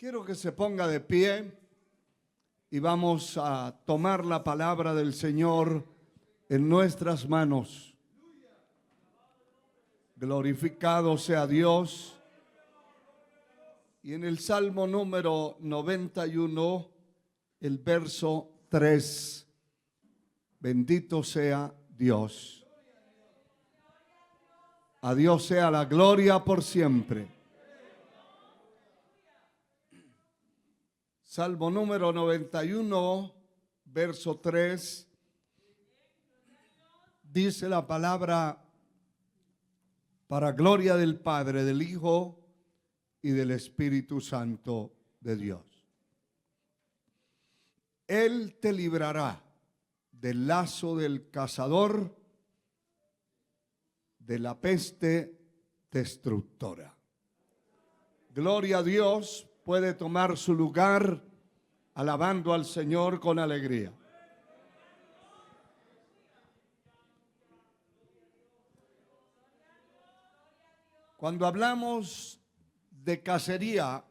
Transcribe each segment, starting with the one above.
Quiero que se ponga de pie y vamos a tomar la palabra del Señor en nuestras manos. Glorificado sea Dios. Y en el Salmo número 91, el verso 3, bendito sea Dios. A Dios sea la gloria por siempre. Salmo número 91, verso 3, dice la palabra: para gloria del Padre, del Hijo y del Espíritu Santo de Dios. Él te librará del lazo del cazador, de la peste destructora. Gloria a Dios. Puede tomar su lugar alabando al Señor con alegría. Cuando hablamos de cacería,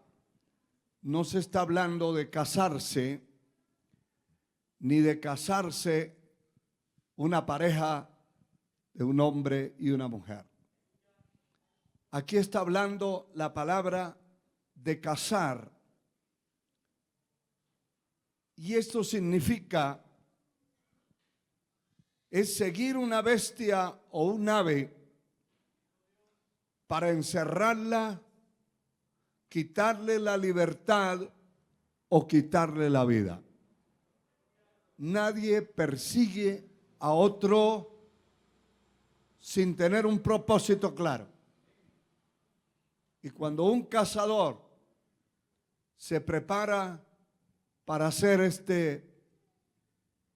no se está hablando de casarse, ni de casarse una pareja de un hombre y una mujer. Aquí está hablando la palabra de cazar, y esto significa es seguir una bestia o un ave para encerrarla, quitarle la libertad o quitarle la vida. Nadie persigue a otro sin tener un propósito claro. Y cuando un cazador se prepara para hacer este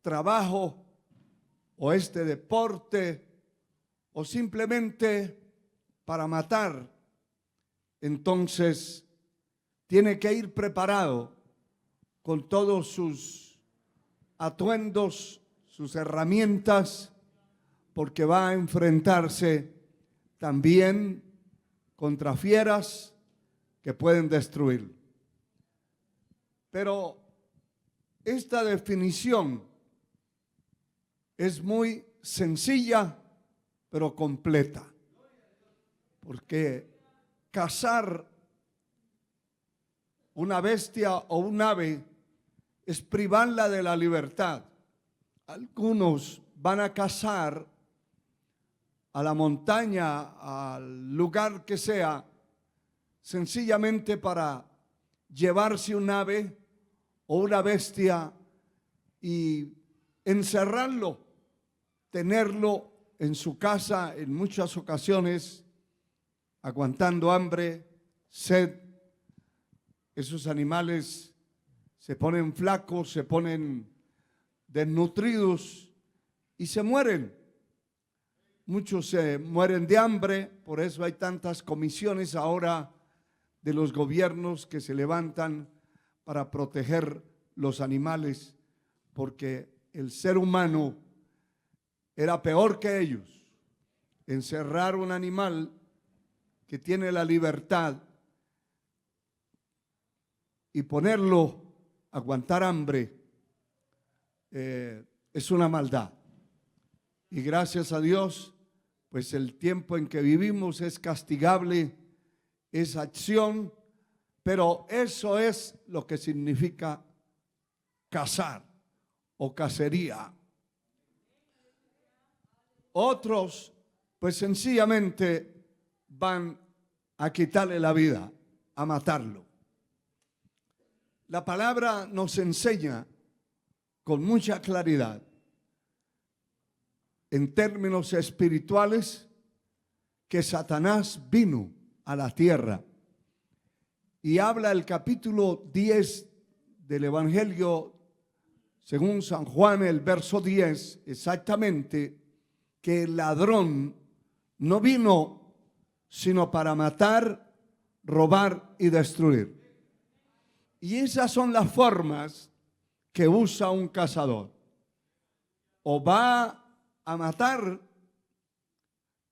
trabajo o este deporte o simplemente para matar, entonces tiene que ir preparado con todos sus atuendos, sus herramientas, porque va a enfrentarse también contra fieras que pueden destruir. Pero esta definición es muy sencilla, pero completa. Porque cazar una bestia o un ave es privarla de la libertad. Algunos van a cazar a la montaña, al lugar que sea, sencillamente para llevarse un ave o una bestia y encerrarlo, tenerlo en su casa en muchas ocasiones, aguantando hambre, sed. Esos animales se ponen flacos, se ponen desnutridos y se mueren. Muchos se mueren de hambre, por eso hay tantas comisiones ahora de los gobiernos que se levantan para proteger los animales, porque el ser humano era peor que ellos. Encerrar un animal que tiene la libertad y ponerlo a aguantar hambre es una maldad. Y gracias a Dios, pues el tiempo en que vivimos es castigable esa acción, pero eso es lo que significa cazar o cacería. Otros, pues sencillamente van a quitarle la vida, a matarlo. La palabra nos enseña con mucha claridad, en términos espirituales, que Satanás vino a la tierra. Y habla el capítulo 10 del Evangelio según San Juan, el verso 10, exactamente, que el ladrón no vino sino para matar, robar y destruir. Y esas son las formas que usa un cazador. O va a matar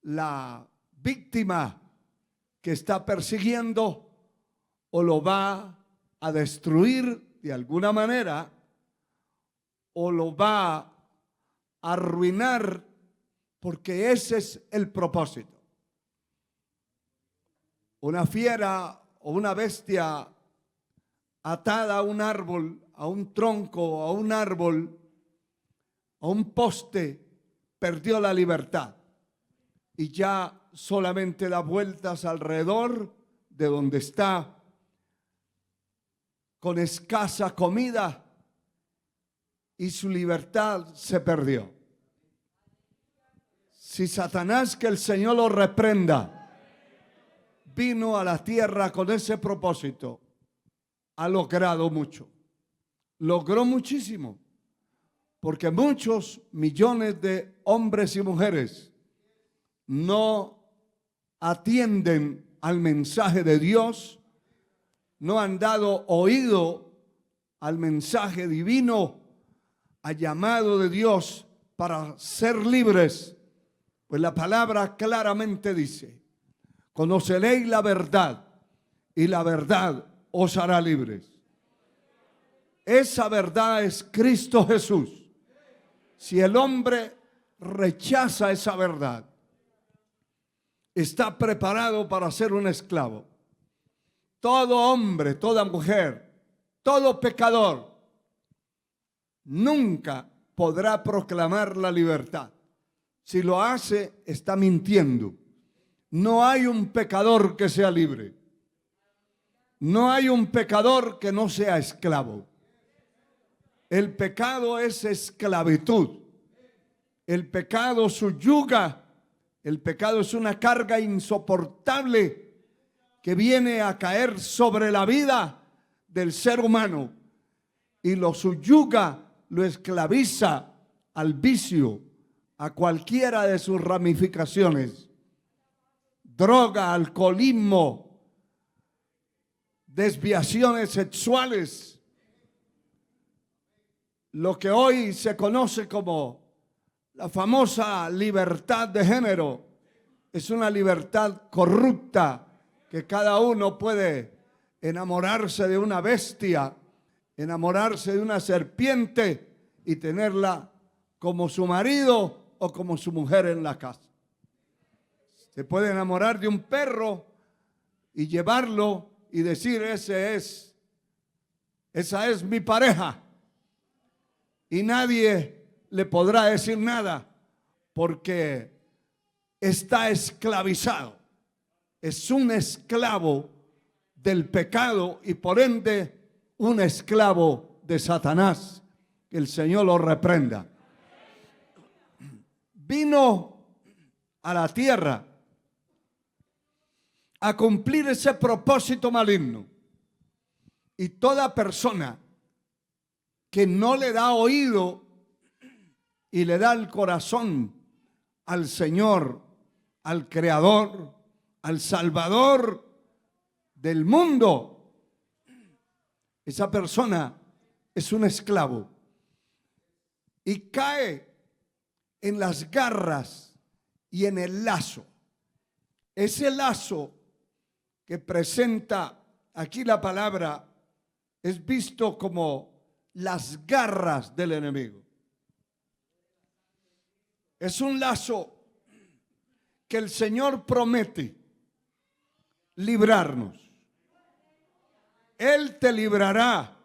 la víctima que está persiguiendo, o lo va a destruir de alguna manera o lo va a arruinar, porque ese es el propósito. Una fiera o una bestia atada a un árbol, a un tronco, a un árbol, a un poste, perdió la libertad y ya solamente da vueltas alrededor de donde está, con escasa comida, y su libertad se perdió. Si Satanás, que el Señor lo reprenda, vino a la tierra con ese propósito, ha logrado mucho. Logró muchísimo, porque muchos millones de hombres y mujeres no atienden al mensaje de Dios, no han dado oído al mensaje divino, al llamado de Dios para ser libres. Pues la palabra claramente dice: conoceréis la verdad y la verdad os hará libres. Esa verdad es Cristo Jesús. Si el hombre rechaza esa verdad, está preparado para ser un esclavo. Todo hombre, toda mujer, todo pecador nunca podrá proclamar la libertad. Si lo hace, está mintiendo. No hay un pecador que sea libre. No hay un pecador que no sea esclavo. El pecado es esclavitud. El pecado subyuga. El pecado es una carga insoportable que viene a caer sobre la vida del ser humano y lo subyuga, lo esclaviza al vicio, a cualquiera de sus ramificaciones: droga, alcoholismo, desviaciones sexuales, lo que hoy se conoce como la famosa libertad de género. Es una libertad corrupta, que cada uno puede enamorarse de una bestia, enamorarse de una serpiente y tenerla como su marido o como su mujer en la casa. Se puede enamorar de un perro y llevarlo y decir: esa es mi pareja. Y nadie le podrá decir nada, porque está esclavizado. Es un esclavo del pecado y por ende un esclavo de Satanás. Que el Señor lo reprenda. Vino a la tierra a cumplir ese propósito maligno. Y toda persona que no le da oído y le da el corazón al Señor, al Creador, al Salvador del mundo, esa persona es un esclavo y cae en las garras y en el lazo. Ese lazo que presenta aquí la palabra es visto como las garras del enemigo. Es un lazo que el Señor promete librarnos. Él te librará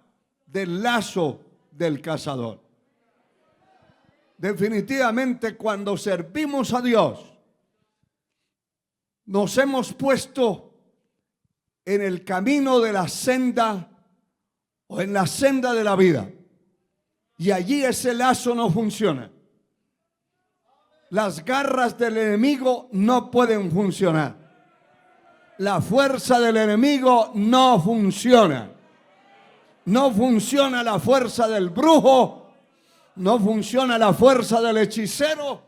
del lazo del cazador. Definitivamente, cuando servimos a Dios, nos hemos puesto en el camino de la senda o en la senda de la vida, y allí ese lazo no funciona. Las garras del enemigo no pueden funcionar. La fuerza del enemigo no funciona. No funciona la fuerza del brujo, no funciona la fuerza del hechicero,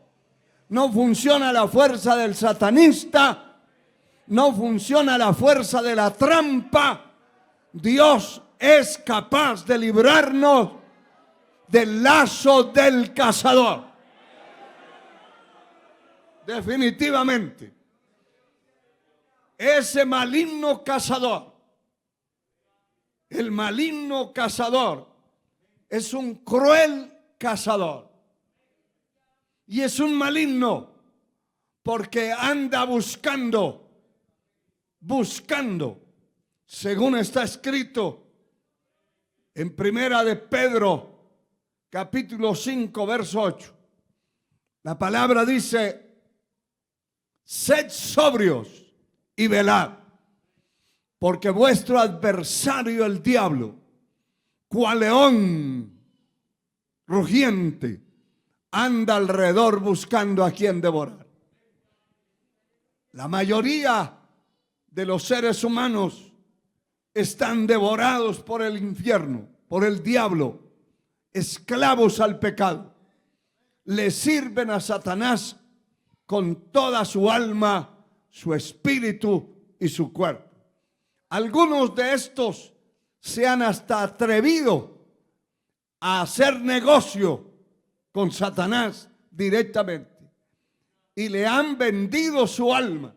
no funciona la fuerza del satanista, no funciona la fuerza de la trampa. Dios es capaz de librarnos del lazo del cazador. Definitivamente. Ese maligno cazador El maligno cazador es un cruel cazador. Y es un maligno porque anda buscando, según está escrito en Primera de Pedro, capítulo 5, verso 8. La palabra dice: sed sobrios y velad, porque vuestro adversario el diablo, cual león rugiente, anda alrededor buscando a quien devorar. La mayoría de los seres humanos están devorados por el infierno, por el diablo, esclavos al pecado. Le sirven a Satanás con toda su alma, su espíritu y su cuerpo. Algunos de estos se han hasta atrevido a hacer negocio con Satanás directamente y le han vendido su alma.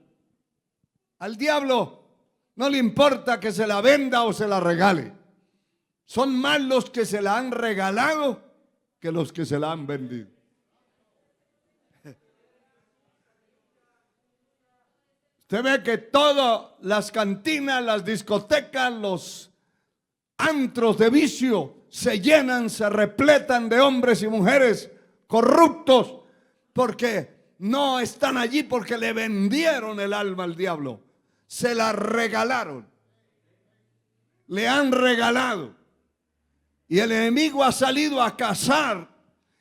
Al diablo no le importa que se la venda o se la regale. Son más los que se la han regalado que los que se la han vendido. Usted ve que todas las cantinas, las discotecas, los antros de vicio se llenan, se repletan de hombres y mujeres corruptos, porque no están allí porque le vendieron el alma al diablo. Se la regalaron. Le han regalado. Y el enemigo ha salido a cazar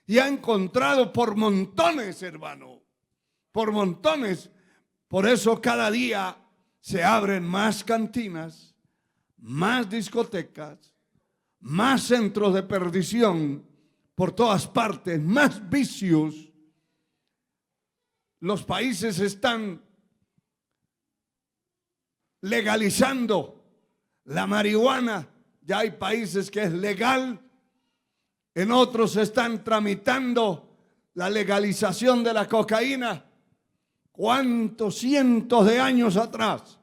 y ha encontrado por montones, hermano. Por montones. Por eso cada día se abren más cantinas, más discotecas, más centros de perdición por todas partes, más vicios. Los países están legalizando la marihuana. Ya hay países que es legal. En otros están tramitando la legalización de la cocaína. ¿Cuántos cientos de años atrás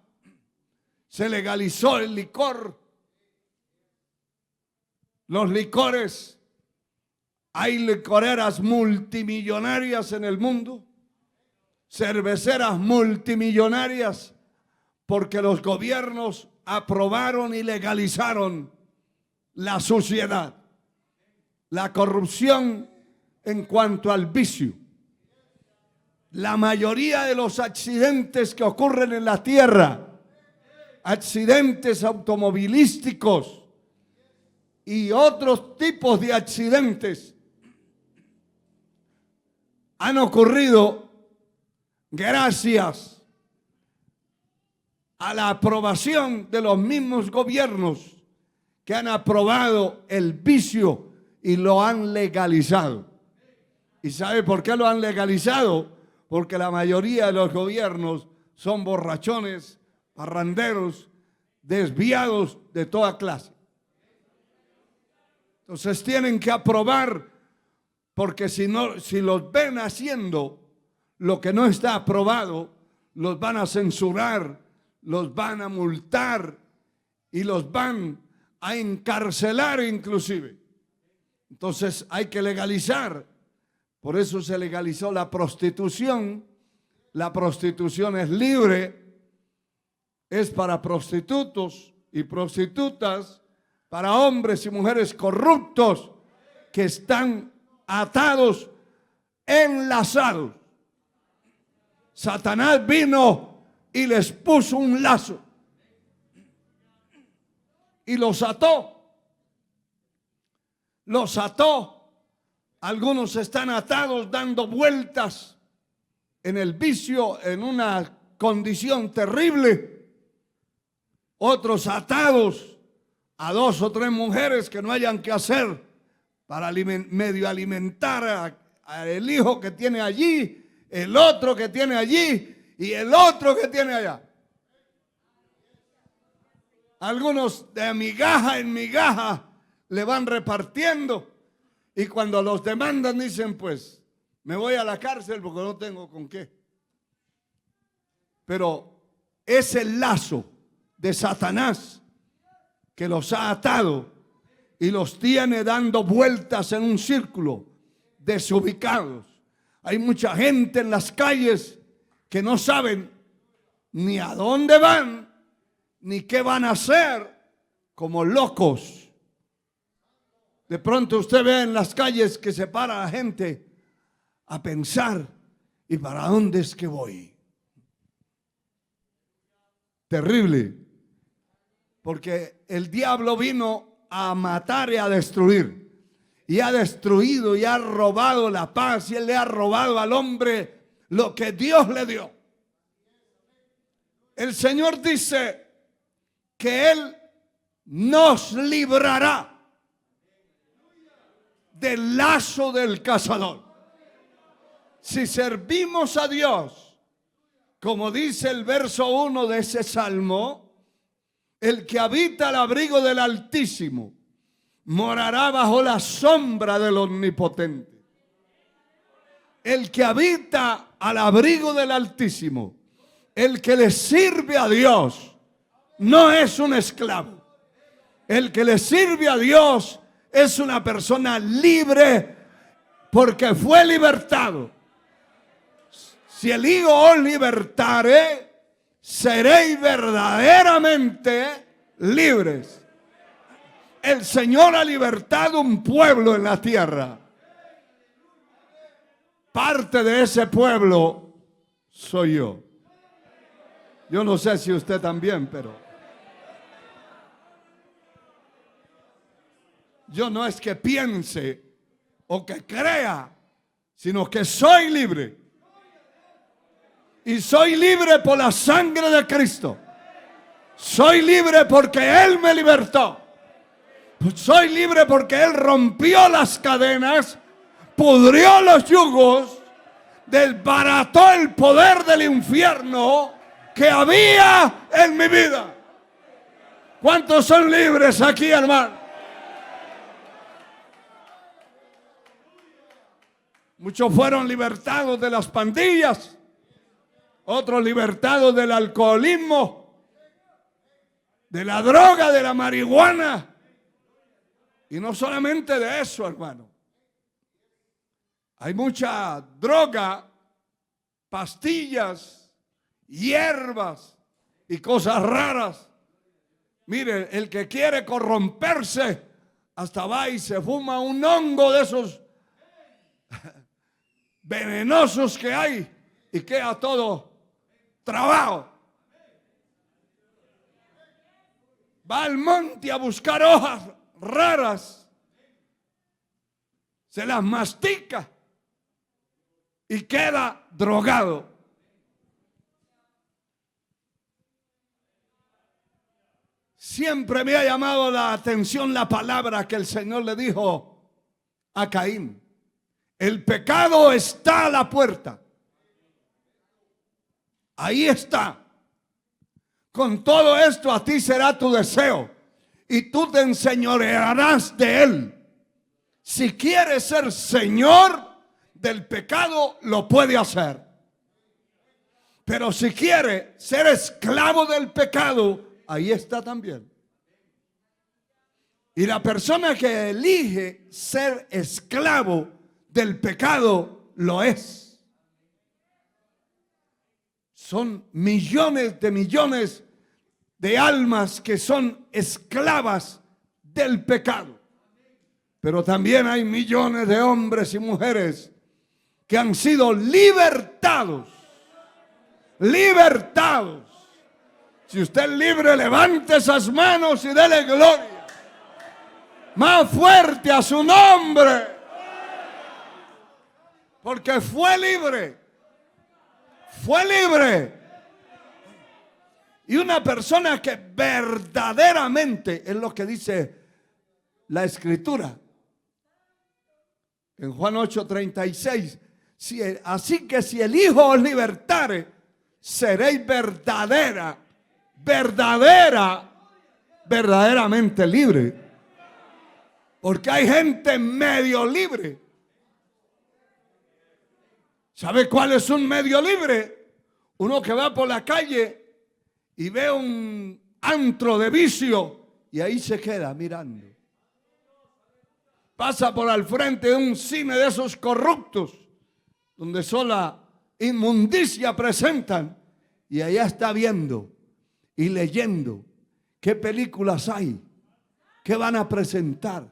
se legalizó el licor? Los licores. Hay licoreras multimillonarias en el mundo, cerveceras multimillonarias, porque los gobiernos aprobaron y legalizaron la suciedad, la corrupción en cuanto al vicio. La mayoría de los accidentes que ocurren en la tierra, accidentes automovilísticos y otros tipos de accidentes, han ocurrido gracias a la aprobación de los mismos gobiernos que han aprobado el vicio y lo han legalizado. ¿Y sabe por qué lo han legalizado? Porque la mayoría de los gobiernos son borrachones, parranderos, desviados de toda clase. Entonces tienen que aprobar, porque si los ven haciendo lo que no está aprobado, los van a censurar, los van a multar y los van a encarcelar inclusive. Entonces hay que legalizar. Por eso se legalizó la prostitución. La prostitución es libre, es para prostitutos y prostitutas, para hombres y mujeres corruptos que están atados, enlazados. Satanás vino y les puso un lazo y los ató. Los ató. Algunos están atados dando vueltas en el vicio, en una condición terrible. Otros atados a 2 o 3 mujeres que no hayan que hacer para medio alimentar al hijo que tiene allí, el otro que tiene allí y el otro que tiene allá. Algunos de migaja en migaja le van repartiendo. Y cuando los demandan dicen, pues, me voy a la cárcel porque no tengo con qué. Pero es el lazo de Satanás que los ha atado y los tiene dando vueltas en un círculo, desubicados. Hay mucha gente en las calles que no saben ni a dónde van, ni qué van a hacer, como locos. De pronto usted ve en las calles que se para la gente a pensar, ¿y para dónde es que voy? Terrible, porque el diablo vino a matar y a destruir. Y ha destruido y ha robado la paz, y él le ha robado al hombre lo que Dios le dio. El Señor dice que Él nos librará del lazo del cazador. Si servimos a Dios, como dice el verso 1 de ese salmo, el que habita al abrigo del Altísimo morará bajo la sombra del Omnipotente. El que habita al abrigo del Altísimo, el que le sirve a Dios, no es un esclavo. El que le sirve a Dios es una persona libre porque fue libertado. Si el Hijo os libertare, seréis verdaderamente libres. El Señor ha libertado un pueblo en la tierra. Parte de ese pueblo soy yo. Yo no sé si usted también, pero yo no es que piense o que crea, sino que soy libre. Y soy libre por la sangre de Cristo. Soy libre porque Él me libertó. Soy libre porque Él rompió las cadenas, pudrió los yugos, desbarató el poder del infierno que había en mi vida. ¿Cuántos son libres aquí, hermano? Muchos fueron libertados de las pandillas, otros libertados del alcoholismo, de la droga, de la marihuana. Y no solamente de eso, hermano. Hay mucha droga, pastillas, hierbas y cosas raras. Mire, el que quiere corromperse, hasta va y se fuma un hongo de esos venenosos que hay y queda todo trabado. Va al monte a buscar hojas raras, se las mastica y queda drogado. Siempre me ha llamado la atención la palabra que el Señor le dijo a Caín: el pecado está a la puerta. Ahí está. Con todo esto a ti será tu deseo y tú te enseñorearás de él. Si quieres ser señor del pecado, lo puede hacer. Pero si quiere ser esclavo del pecado, ahí está también. Y la persona que elige ser esclavo del pecado, lo es. Son millones de almas que son esclavas del pecado. Pero también hay millones de hombres y mujeres que han sido libertados. Libertados. Si usted es libre, levante esas manos y dele gloria. Más fuerte a su nombre. Porque fue libre. Fue libre. Y una persona que verdaderamente, es lo que dice la Escritura en Juan 8:36, así que si el Hijo os libertare, seréis verdaderamente libre. Porque hay gente medio libre. ¿Sabe cuál es un medio libre? Uno que va por la calle y ve un antro de vicio y ahí se queda mirando. Pasa por al frente de un cine de esos corruptos, donde sola inmundicia presentan, y allá está viendo y leyendo qué películas hay, qué van a presentar,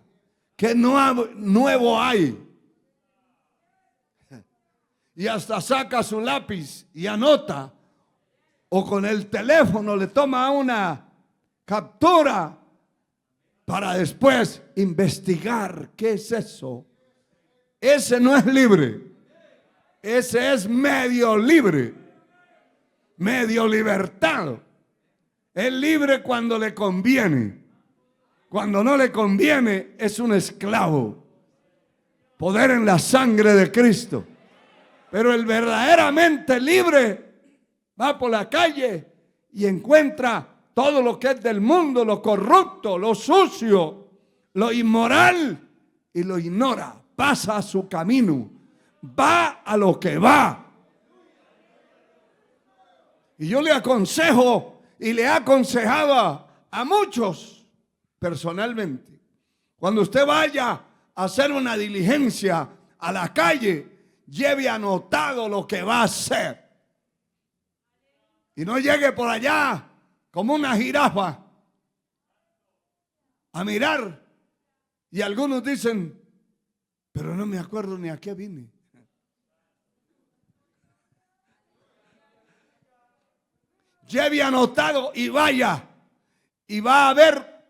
qué nuevo hay. Y hasta saca su lápiz y anota, o con el teléfono le toma una captura para después investigar qué es eso. Ese no es libre, ese es medio libre, medio libertado. Es libre cuando le conviene, cuando no le conviene es un esclavo. Poder en la sangre de Cristo. Pero el verdaderamente libre va por la calle y encuentra todo lo que es del mundo, lo corrupto, lo sucio, lo inmoral, y lo ignora. Pasa a su camino, va a lo que va. Y yo le aconsejo y le he aconsejado a muchos personalmente, cuando usted vaya a hacer una diligencia a la calle, lleve anotado lo que va a hacer. Y no llegue por allá como una jirafa a mirar. Y algunos dicen, pero no me acuerdo ni a qué vine. Lleve anotado y vaya. Y va a ver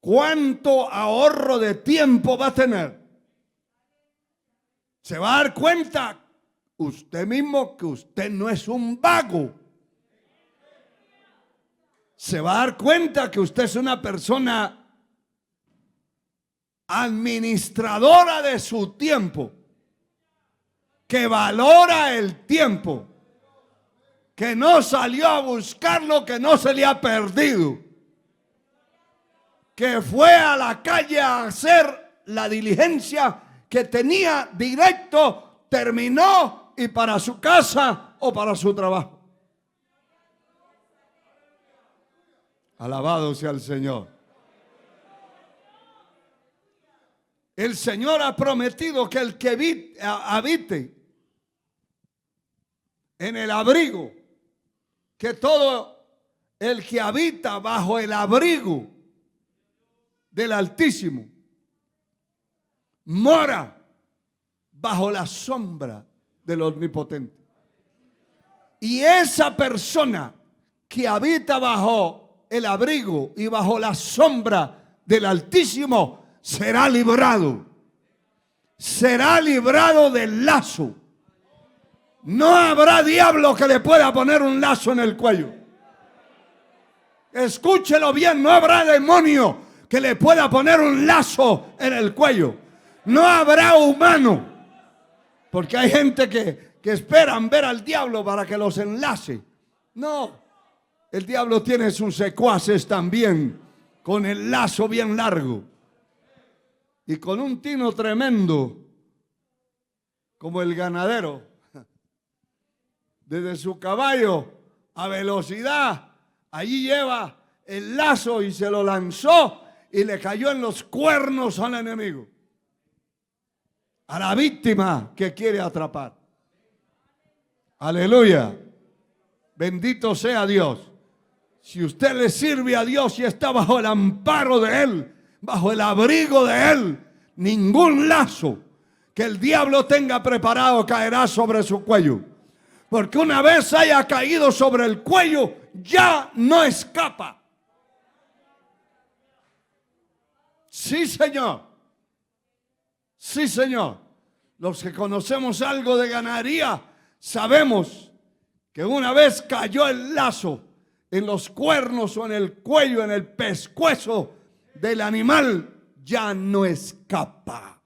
cuánto ahorro de tiempo va a tener. Se va a dar cuenta usted mismo que usted no es un vago. Se va a dar cuenta que usted es una persona administradora de su tiempo, que valora el tiempo, que no salió a buscar lo que no se le ha perdido, que fue a la calle a hacer la diligencia que tenía directo, terminó y para su casa o para su trabajo. Alabado sea el Señor. El Señor ha prometido que el que habite en el abrigo, que todo el que habita bajo el abrigo del Altísimo mora bajo la sombra del Omnipotente. Y esa persona que habita bajo el abrigo y bajo la sombra del Altísimo será librado. Será librado del lazo. No habrá diablo que le pueda poner un lazo en el cuello. Escúchelo bien, no habrá demonio que le pueda poner un lazo en el cuello. No habrá humano. Porque hay gente que esperan ver al diablo para que los enlace. No, el diablo tiene sus secuaces también, con el lazo bien largo y con un tino tremendo, como el ganadero. Desde su caballo a velocidad, allí lleva el lazo y se lo lanzó y le cayó en los cuernos al enemigo, a la víctima que quiere atrapar. Aleluya. Bendito sea Dios. Si usted le sirve a Dios y está bajo el amparo de Él, bajo el abrigo de Él, ningún lazo que el diablo tenga preparado caerá sobre su cuello. Porque una vez haya caído sobre el cuello, ya no escapa. Sí, Señor. Sí, Señor. Los que conocemos algo de ganadería, sabemos que una vez cayó el lazo en los cuernos o en el cuello, en el pescuezo del animal, ya no escapa.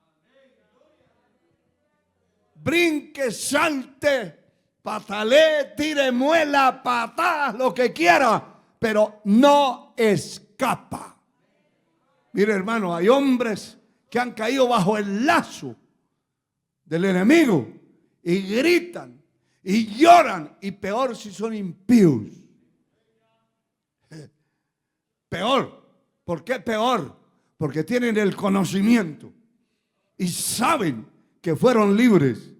Brinque, salte, patalee, tire, muela, patá, lo que quiera, pero no escapa. Mire, hermano, hay hombres que han caído bajo el lazo del enemigo y gritan y lloran, y peor si son impíos. Peor, ¿Por qué peor? Porque tienen el conocimiento y saben que fueron libres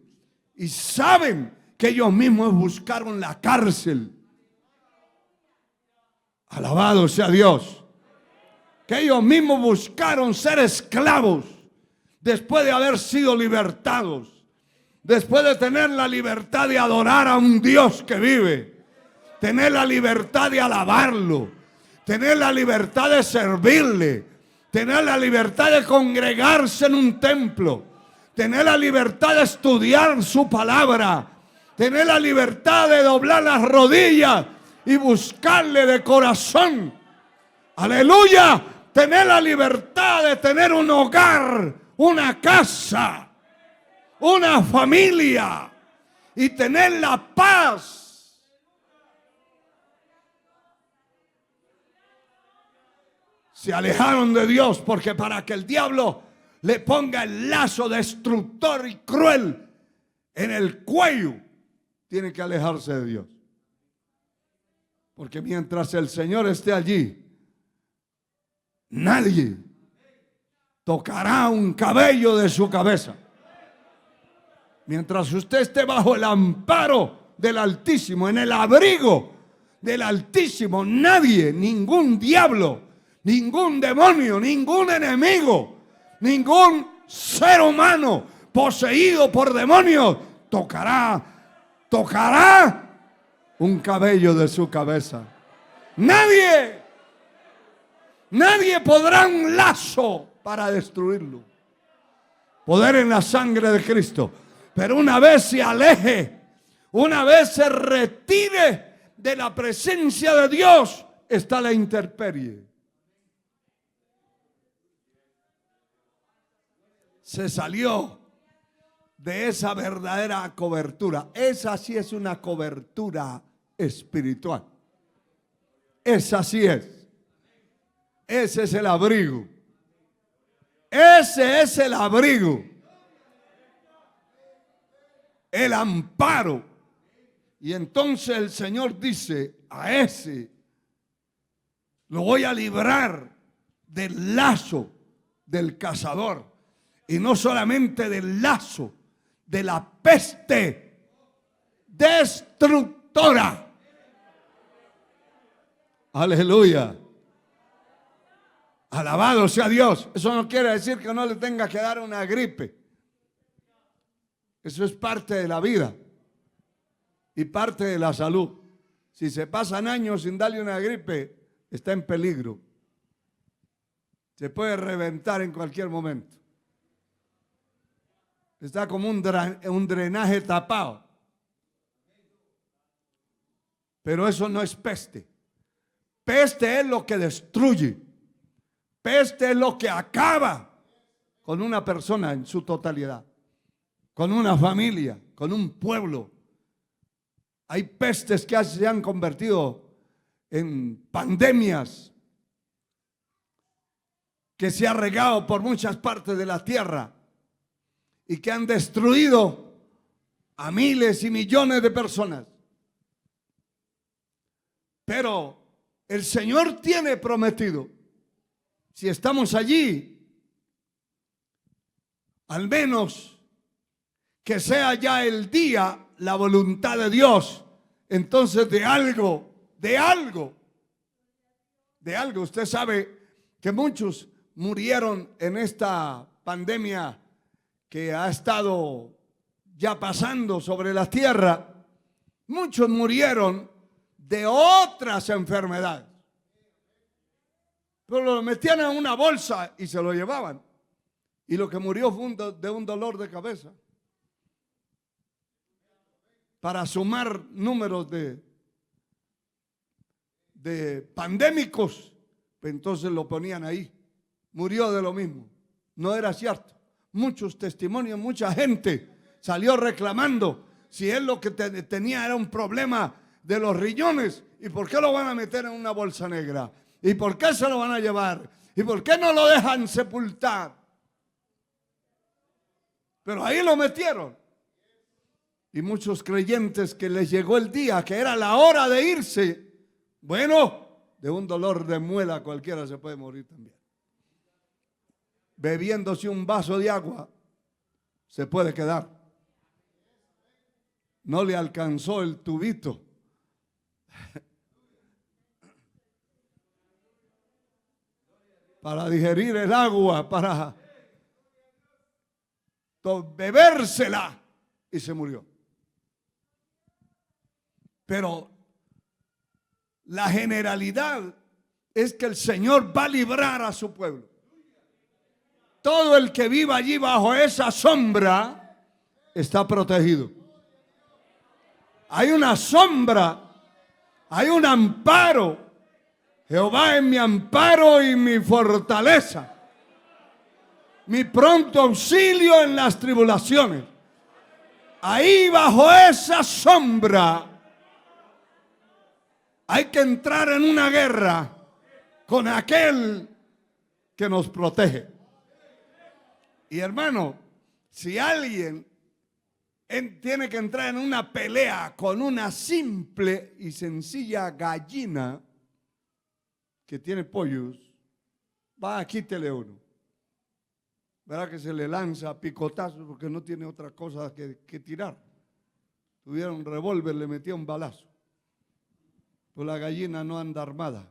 y saben que ellos mismos buscaron la cárcel. Alabado sea Dios. Que ellos mismos buscaron ser esclavos después de haber sido libertados, después de tener la libertad de adorar a un Dios que vive, tener la libertad de alabarlo, tener la libertad de servirle, tener la libertad de congregarse en un templo, tener la libertad de estudiar su palabra, tener la libertad de doblar las rodillas y buscarle de corazón. Aleluya. Tener la libertad de tener un hogar, una casa, una familia y tener la paz. Se alejaron de Dios porque para que el diablo le ponga el lazo destructor y cruel en el cuello, tiene que alejarse de Dios. Porque mientras el Señor esté allí, nadie tocará un cabello de su cabeza. Mientras usted esté bajo el amparo del Altísimo, en el abrigo del Altísimo, nadie, ningún diablo, ningún demonio, ningún enemigo, ningún ser humano poseído por demonios tocará un cabello de su cabeza. Nadie podrá un lazo para destruirlo. Poder en la sangre de Cristo. Pero una vez se aleje, una vez se retire de la presencia de Dios, está la intemperie. Se salió de esa verdadera cobertura. Esa sí es una cobertura espiritual. Esa sí es. Ese es el abrigo. Ese es el abrigo. El amparo. Y entonces el Señor dice: a ese lo voy a librar del lazo del cazador. Y no solamente del lazo, de la peste destructora. Aleluya. Alabado sea Dios. Eso no quiere decir que no le tenga que dar una gripe. Eso es parte de la vida y parte de la salud. Si se pasan años sin darle una gripe, está en peligro. Se puede reventar en cualquier momento. Está como un drenaje tapado. Pero eso no es peste. Peste es lo que destruye. Peste es lo que acaba con una persona en su totalidad, con una familia, con un pueblo. Hay pestes que se han convertido en pandemias que se han regado por muchas partes de la tierra y que han destruido a miles y millones de personas. Pero el Señor tiene prometido, si estamos allí, al menos que sea ya el día, la voluntad de Dios, entonces de algo, usted sabe que muchos murieron en esta pandemia que ha estado ya pasando sobre la tierra. Muchos murieron de otras enfermedades, pero lo metían en una bolsa y se lo llevaban, y lo que murió fue de un dolor de cabeza. Para sumar números de pandémicos, pues entonces lo ponían ahí. Murió de lo mismo. No era cierto. Muchos testimonios, mucha gente salió reclamando si él lo que tenía era un problema de los riñones. ¿Y por qué lo van a meter en una bolsa negra? ¿Y por qué se lo van a llevar? ¿Y por qué no lo dejan sepultar? Pero ahí lo metieron. Y muchos creyentes que les llegó el día, que era la hora de irse, bueno, De un dolor de muela cualquiera se puede morir también. Bebiéndose un vaso de agua se puede quedar. No le alcanzó el tubito. Para digerir el agua, para bebérsela, y se murió. Pero la generalidad es que el Señor va a librar a su pueblo. Todo el que viva allí bajo esa sombra está protegido. Hay una sombra, hay un amparo. Jehová es mi amparo y mi fortaleza, mi pronto auxilio en las tribulaciones. Ahí bajo esa sombra hay que entrar en una guerra con aquel que nos protege. Y hermano, si alguien tiene que entrar en una pelea con una simple y sencilla gallina que tiene pollos, va, quítele uno. Verá que se le lanza picotazos porque no tiene otra cosa que tirar. Tuviera un revólver, le metía un balazo. Pues la gallina no anda armada,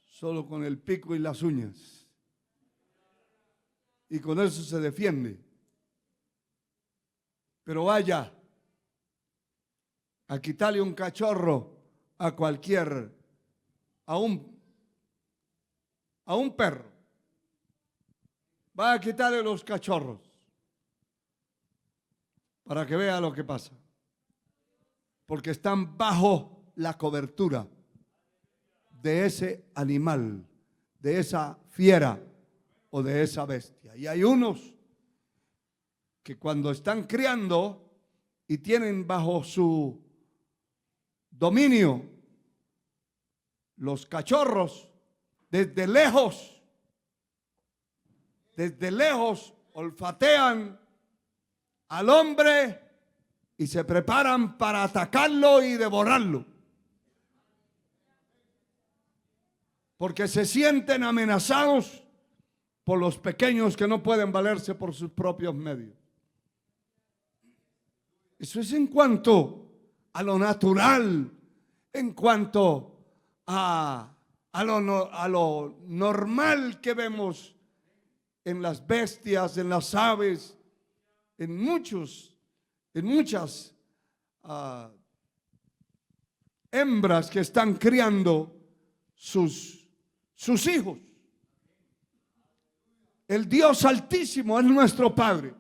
solo con el pico y las uñas. Y con eso se defiende. Pero vaya a quitarle un cachorro a cualquier, a un perro. Va a quitarle los cachorros para que vea lo que pasa. Porque están bajo la cobertura de ese animal, de esa fiera o de esa bestia. Y hay unos que cuando están criando y tienen bajo su dominio los cachorros, desde lejos olfatean al hombre y se preparan para atacarlo y devorarlo. Porque se sienten amenazados por los pequeños que no pueden valerse por sus propios medios. Eso es en cuanto a lo natural, en cuanto a lo normal que vemos en las bestias, en las aves, en muchas hembras que están criando sus hijos. El Dios Altísimo es nuestro Padre.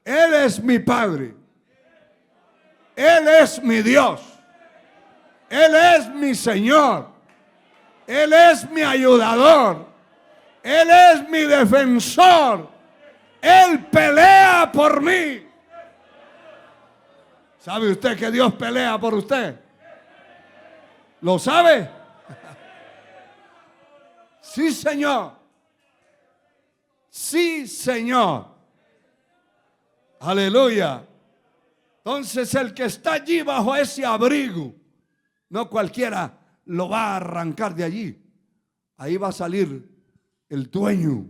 Él es mi Padre. Él es mi Dios. Él es mi Señor. Él es mi ayudador. Él es mi defensor. Él pelea por mí. ¿Sabe usted que Dios pelea por usted? ¿Lo sabe? Sí, Señor. Sí, Señor. Aleluya. Entonces el que está allí bajo ese abrigo, no cualquiera lo va a arrancar de allí. Ahí va a salir el dueño,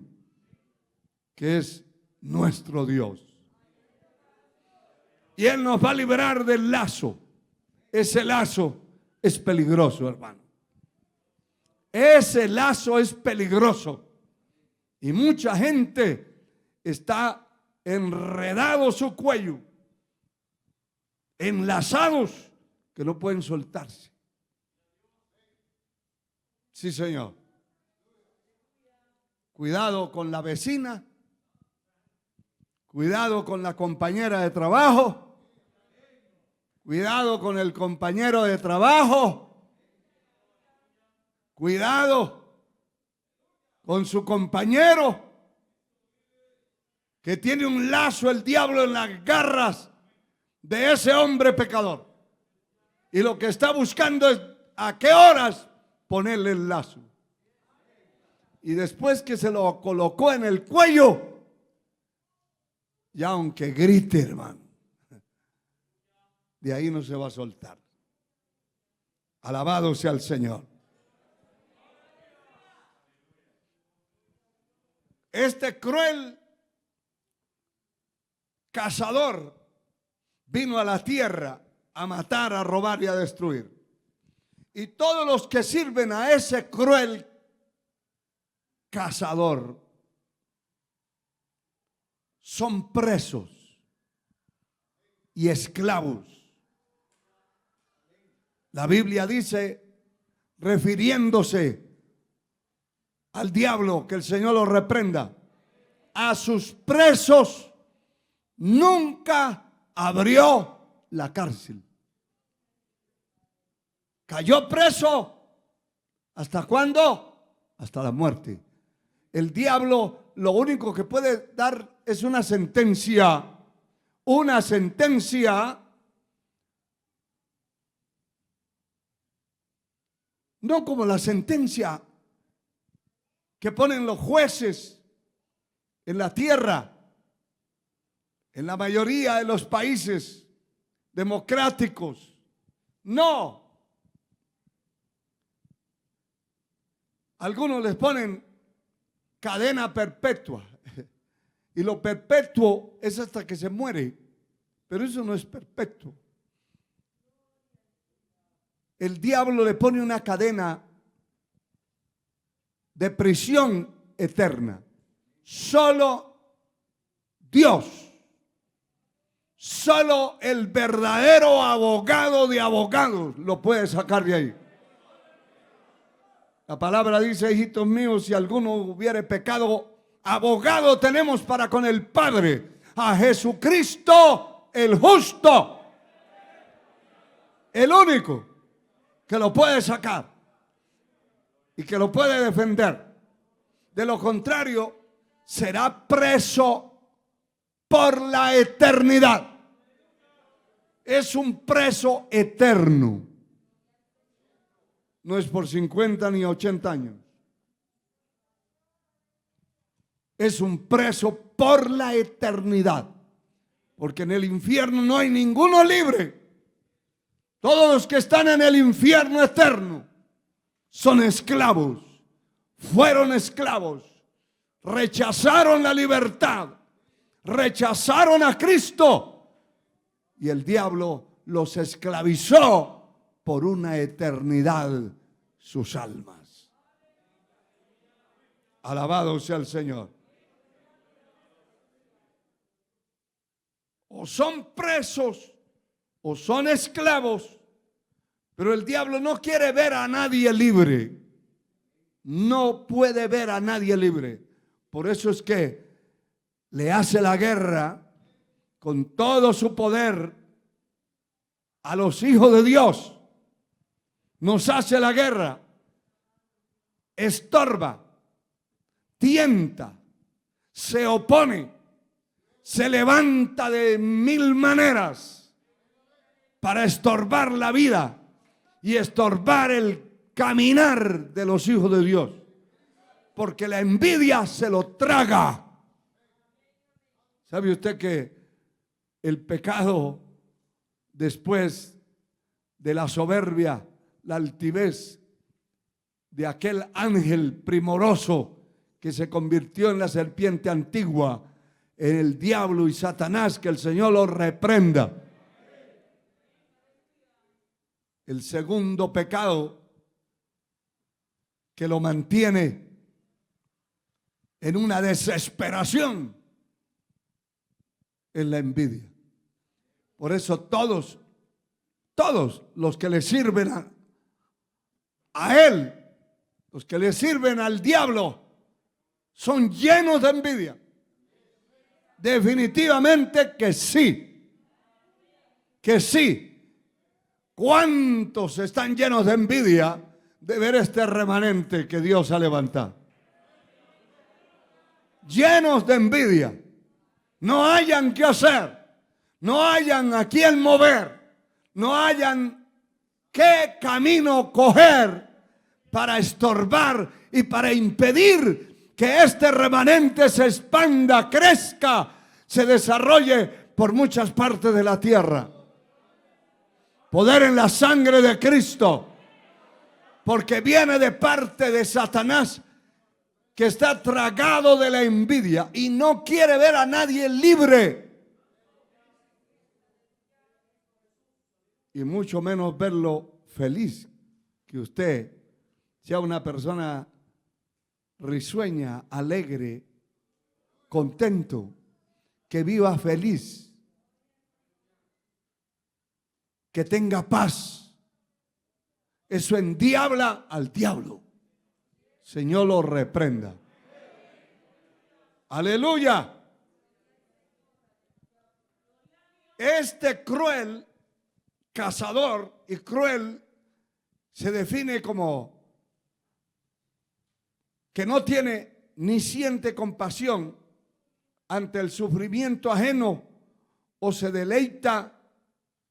que es nuestro Dios. Y Él nos va a liberar del lazo. Ese lazo es peligroso, hermano. Ese lazo es peligroso. Y mucha gente está enredado su cuello, enlazados, que no pueden soltarse. Sí, Señor. Cuidado con la vecina. Cuidado con la compañera de trabajo. Cuidado con el compañero de trabajo. Cuidado con su compañero, que tiene un lazo el diablo en las garras de ese hombre pecador. Y lo que está buscando es a qué horas ponerle el lazo. Y después que se lo colocó en el cuello, ya aunque grite, hermano, de ahí no se va a soltar. Alabado sea el Señor. Este cruel cazador vino a la tierra a matar, a robar y a destruir. Y todos los que sirven a ese cruel cazador son presos y esclavos. La Biblia dice, refiriéndose al diablo, que el Señor lo reprenda, a sus presos nunca abrió la cárcel. Cayó preso. ¿Hasta cuándo? Hasta la muerte. El diablo lo único que puede dar es una sentencia no como la sentencia que ponen los jueces en la tierra, en la mayoría de los países democráticos. No. Algunos les ponen cadena perpetua. Y lo perpetuo es hasta que se muere. Pero eso no es perpetuo. El diablo le pone una cadena de prisión eterna. Solo Dios, solo el verdadero abogado de abogados lo puede sacar de ahí. La palabra dice, hijitos míos, si alguno hubiere pecado, abogado tenemos para con el Padre, a Jesucristo el justo, el único que lo puede sacar y que lo puede defender. De lo contrario, será preso por la eternidad. Es un preso eterno. No es por 50 ni 80 años. Es un preso por la eternidad. Porque en el infierno no hay ninguno libre. Todos los que están en el infierno eterno son esclavos. Fueron esclavos. Rechazaron la libertad. Rechazaron a Cristo. Y el diablo los esclavizó por una eternidad sus almas. Alabado sea el Señor. O son presos o son esclavos, pero el diablo no quiere ver a nadie libre. No puede ver a nadie libre. Por eso es que le hace la guerra con todo su poder a los hijos de Dios. Nos hace la guerra, estorba, tienta, se opone, se levanta de mil maneras para estorbar la vida y estorbar el caminar de los hijos de Dios. Porque la envidia se lo traga. ¿Sabe usted que el pecado, después de la soberbia, la altivez de aquel ángel primoroso que se convirtió en la serpiente antigua, en el diablo y Satanás, que el Señor lo reprenda? El segundo pecado que lo mantiene en una desesperación es la envidia. Por eso todos los que le sirven a él, los que le sirven al diablo, son llenos de envidia. Definitivamente que sí. Que sí. ¿Cuántos están llenos de envidia de ver este remanente que Dios ha levantado? Llenos de envidia. No hayan qué hacer. No hayan a quién mover. No hayan qué camino coger para estorbar y para impedir que este remanente se expanda, crezca, se desarrolle por muchas partes de la tierra. Poder en la sangre de Cristo. porque viene de parte de Satanás, que está tragado de la envidia y no quiere ver a nadie libre, y mucho menos verlo feliz. Que usted sea una persona risueña, alegre, contento, que viva feliz, que tenga paz. Eso endiabla al diablo. Señor lo reprenda. Aleluya. Este cruel cazador, y cruel se define como que no tiene ni siente compasión ante el sufrimiento ajeno o se deleita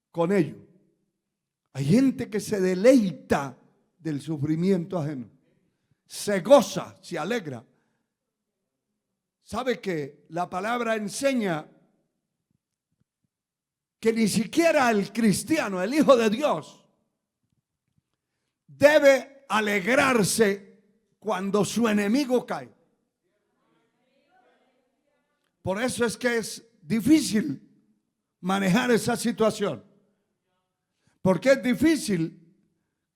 con ello. Hay gente que se deleita del sufrimiento ajeno, se goza, se alegra. ¿Sabe que la palabra enseña que ni siquiera el cristiano, el Hijo de Dios, debe alegrarse cuando su enemigo cae? Por eso es que es difícil manejar esa situación. Porque es difícil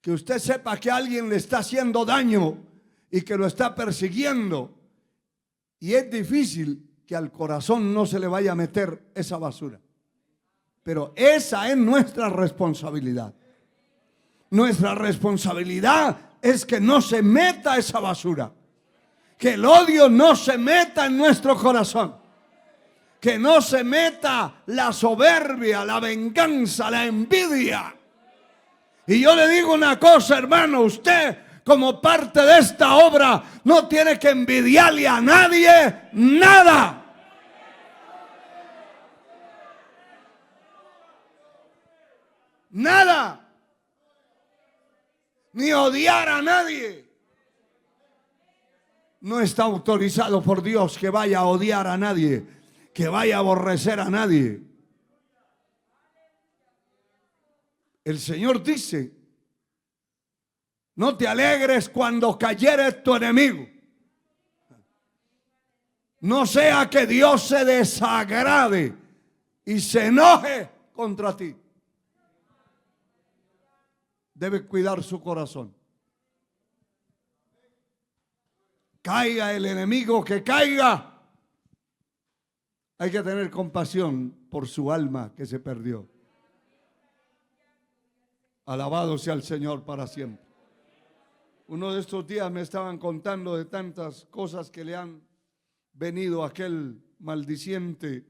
que usted sepa que alguien le está haciendo daño y que lo está persiguiendo. Y es difícil que al corazón no se le vaya a meter esa basura. Pero esa es nuestra responsabilidad. Nuestra responsabilidad es que no se meta esa basura. Que el odio no se meta en nuestro corazón. Que no se meta la soberbia, la venganza, la envidia. Y yo le digo una cosa, hermano, usted como parte de esta obra no tiene que envidiarle a nadie nada. Nada. Ni odiar a nadie. No está autorizado por Dios que vaya a odiar a nadie, que vaya a aborrecer a nadie. El Señor dice: no te alegres cuando cayere tu enemigo. No sea que Dios se desagrade y se enoje contra ti. Debe cuidar su corazón. Caiga el enemigo que caiga, hay que tener compasión por su alma que se perdió. Alabado sea el Señor para siempre. Uno de estos días me estaban contando de tantas cosas que le han venido a aquel maldiciente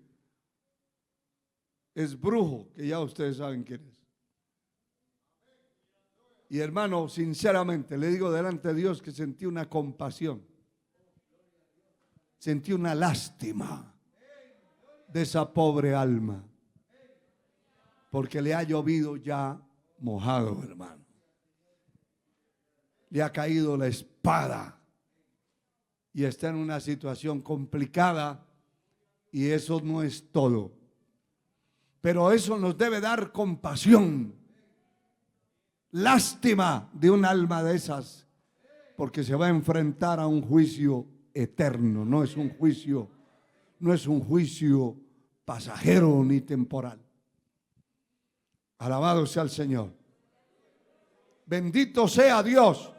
esbrujo, que ya ustedes saben quién es. Y hermano, sinceramente le digo delante de Dios que sentí una compasión, sentí una lástima de esa pobre alma, porque le ha llovido ya mojado, hermano. Le ha caído la espada y está en una situación complicada, y eso no es todo. Pero eso nos debe dar compasión, lástima de un alma de esas, porque se va a enfrentar a un juicio eterno. No es un juicio pasajero ni temporal. Alabado sea el Señor. Bendito sea Dios.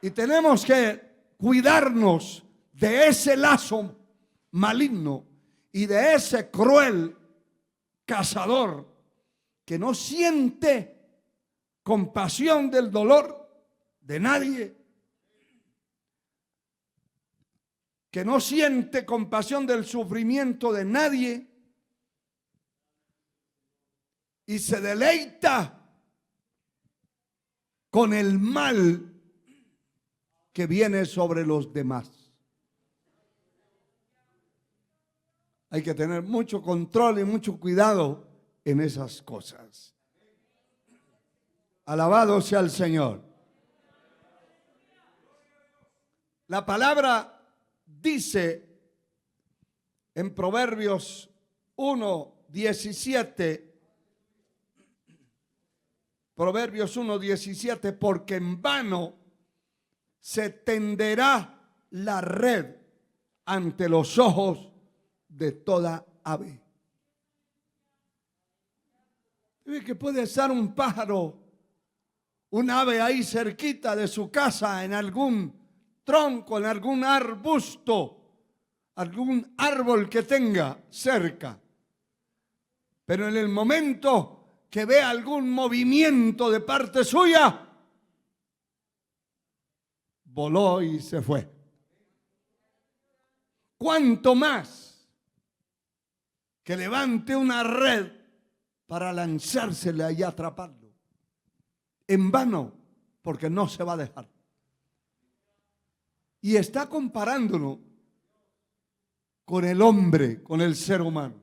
Y tenemos que cuidarnos de ese lazo maligno y de ese cruel cazador que no siente compasión del dolor de nadie, que no siente compasión del sufrimiento de nadie y se deleita con el mal que viene sobre los demás. Hay que tener mucho control y mucho cuidado en esas cosas. Alabado sea el Señor. La palabra dice en Proverbios 1:17: Proverbios 1:17, porque en vano se tenderá la red ante los ojos de toda ave. ¿Ve que puede estar un pájaro, un ave ahí cerquita de su casa, en algún tronco, en algún arbusto, algún árbol que tenga cerca? Pero en el momento que ve algún movimiento de parte suya, voló y se fue. ¿Cuánto más que levante una red para lanzársele y atraparlo? En vano, porque no se va a dejar. Y está comparándolo con el hombre, con el ser humano.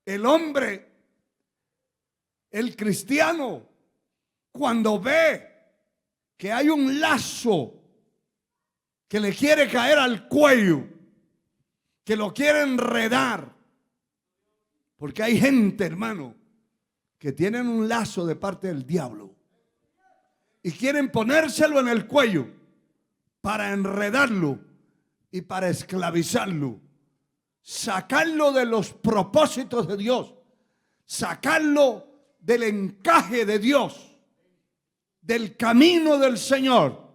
El hombre, el cristiano, cuando ve que hay un lazo que le quiere caer al cuello, que lo quiere enredar, porque hay gente, hermano, que tienen un lazo de parte del diablo y quieren ponérselo en el cuello para enredarlo y para esclavizarlo, sacarlo de los propósitos de Dios, sacarlo del encaje de Dios, del camino del Señor,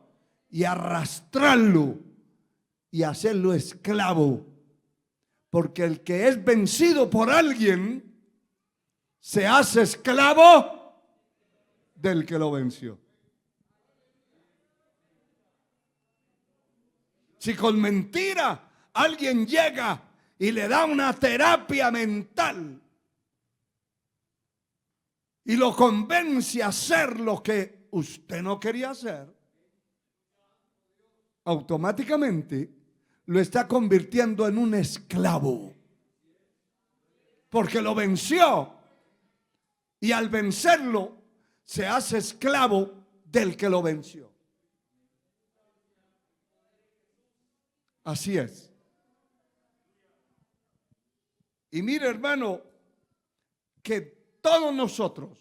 y arrastrarlo y hacerlo esclavo. Porque el que es vencido por alguien se hace esclavo del que lo venció. Si con mentira alguien llega y le da una terapia mental y lo convence a hacer lo que usted no quería hacer, automáticamente lo está convirtiendo en un esclavo, porque lo venció, y al vencerlo se hace esclavo del que lo venció. Así es. Y mire, hermano, que todos nosotros,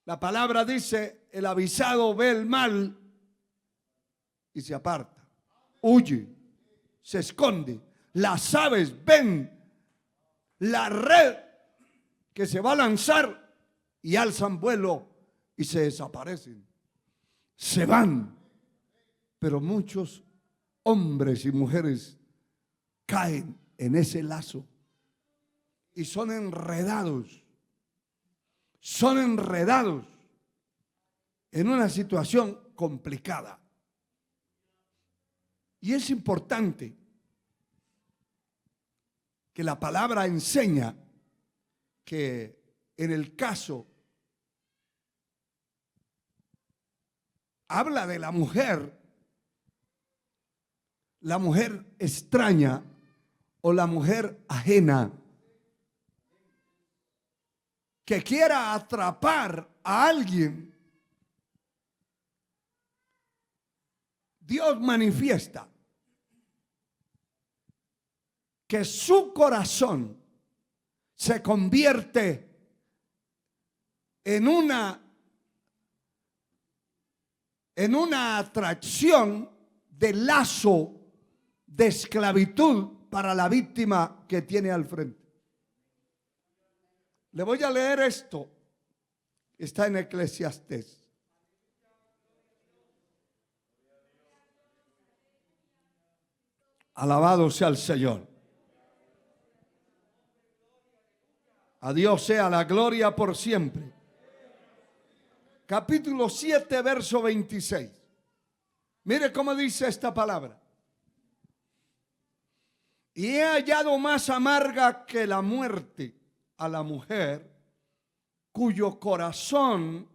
la palabra dice, el avisado ve el mal y se aparta, huye, se esconde. Las aves ven la red que se va a lanzar y alzan vuelo y se desaparecen, se van. Pero muchos hombres y mujeres caen en ese lazo y son enredados en una situación complicada. Y es importante que la palabra enseña que en el caso habla de la mujer extraña o la mujer ajena que quiera atrapar a alguien. Dios manifiesta que su corazón se convierte en una atracción de lazo de esclavitud para la víctima que tiene al frente. Le voy a leer esto. Está en Eclesiastés. Alabado sea el Señor. A Dios sea la gloria por siempre. Capítulo 7, verso 26. Mire cómo dice esta palabra. Y he hallado más amarga que la muerte a la mujer cuyo corazón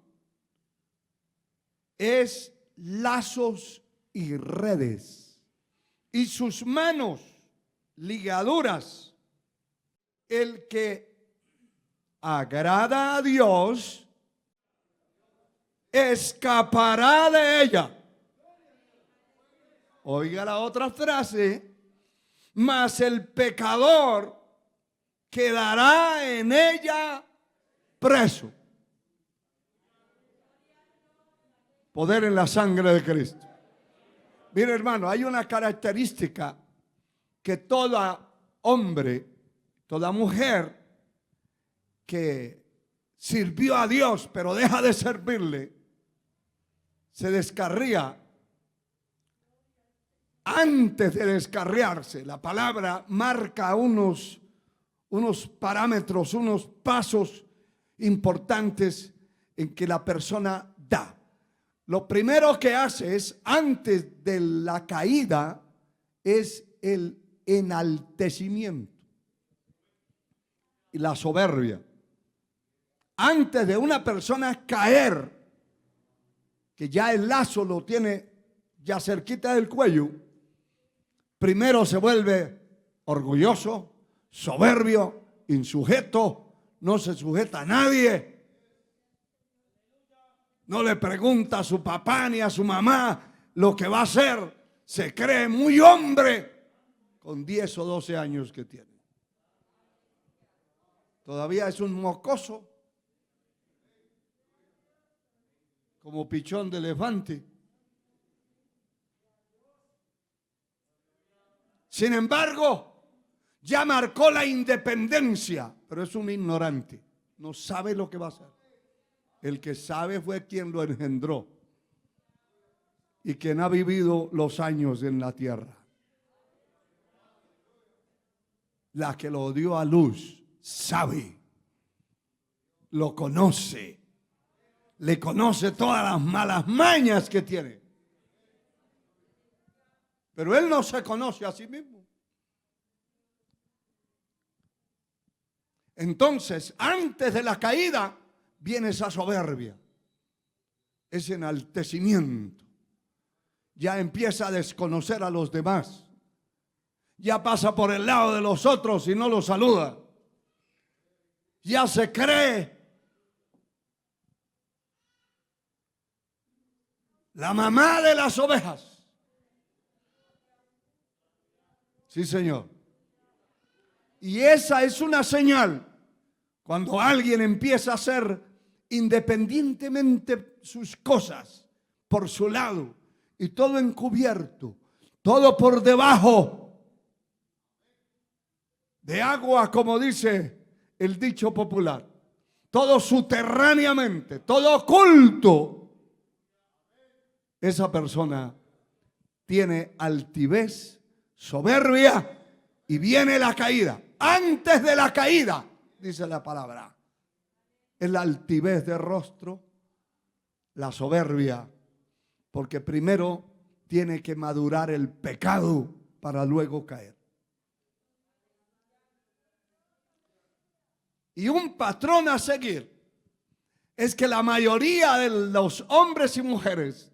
es lazos y redes, y sus manos ligaduras. El que agrada a Dios escapará de ella. Oiga la otra frase. Mas el pecador quedará en ella preso. Poder en la sangre de Cristo. Mire, hermano, hay una característica que todo hombre, toda mujer que sirvió a Dios pero deja de servirle, se descarría. Antes de descarriarse, la palabra marca unos parámetros, unos pasos importantes en que la persona da. Lo primero que hace es, antes de la caída, es el enaltecimiento y la soberbia. Antes de una persona caer, que ya el lazo lo tiene ya cerquita del cuello, primero se vuelve orgulloso, soberbio, insujeto, no se sujeta a nadie, no le pregunta a su papá ni a su mamá lo que va a hacer, se cree muy hombre con 10 o 12 años que tiene. Todavía es un mocoso, como pichón de elefante. Sin embargo, ya marcó la independencia, pero es un ignorante, no sabe lo que va a hacer. El que sabe fue quien lo engendró y quien ha vivido los años en la tierra. La que lo dio a luz sabe, lo conoce, le conoce todas las malas mañas que tiene. Pero él no se conoce a sí mismo. Entonces, antes de la caída, viene esa soberbia, ese enaltecimiento. Ya empieza a desconocer a los demás. Ya pasa por el lado de los otros y no los saluda. Ya se cree la mamá de las ovejas. Sí, Señor. Y esa es una señal. Cuando alguien empieza a hacer independientemente sus cosas por su lado y todo encubierto, todo por debajo de agua, como dice el dicho popular, todo subterráneamente, todo oculto, esa persona tiene altivez, soberbia y viene la caída. Antes de la caída, dice la palabra, es la altivez de rostro, la soberbia, porque primero tiene que madurar el pecado para luego caer. Y un patrón a seguir es que la mayoría de los hombres y mujeres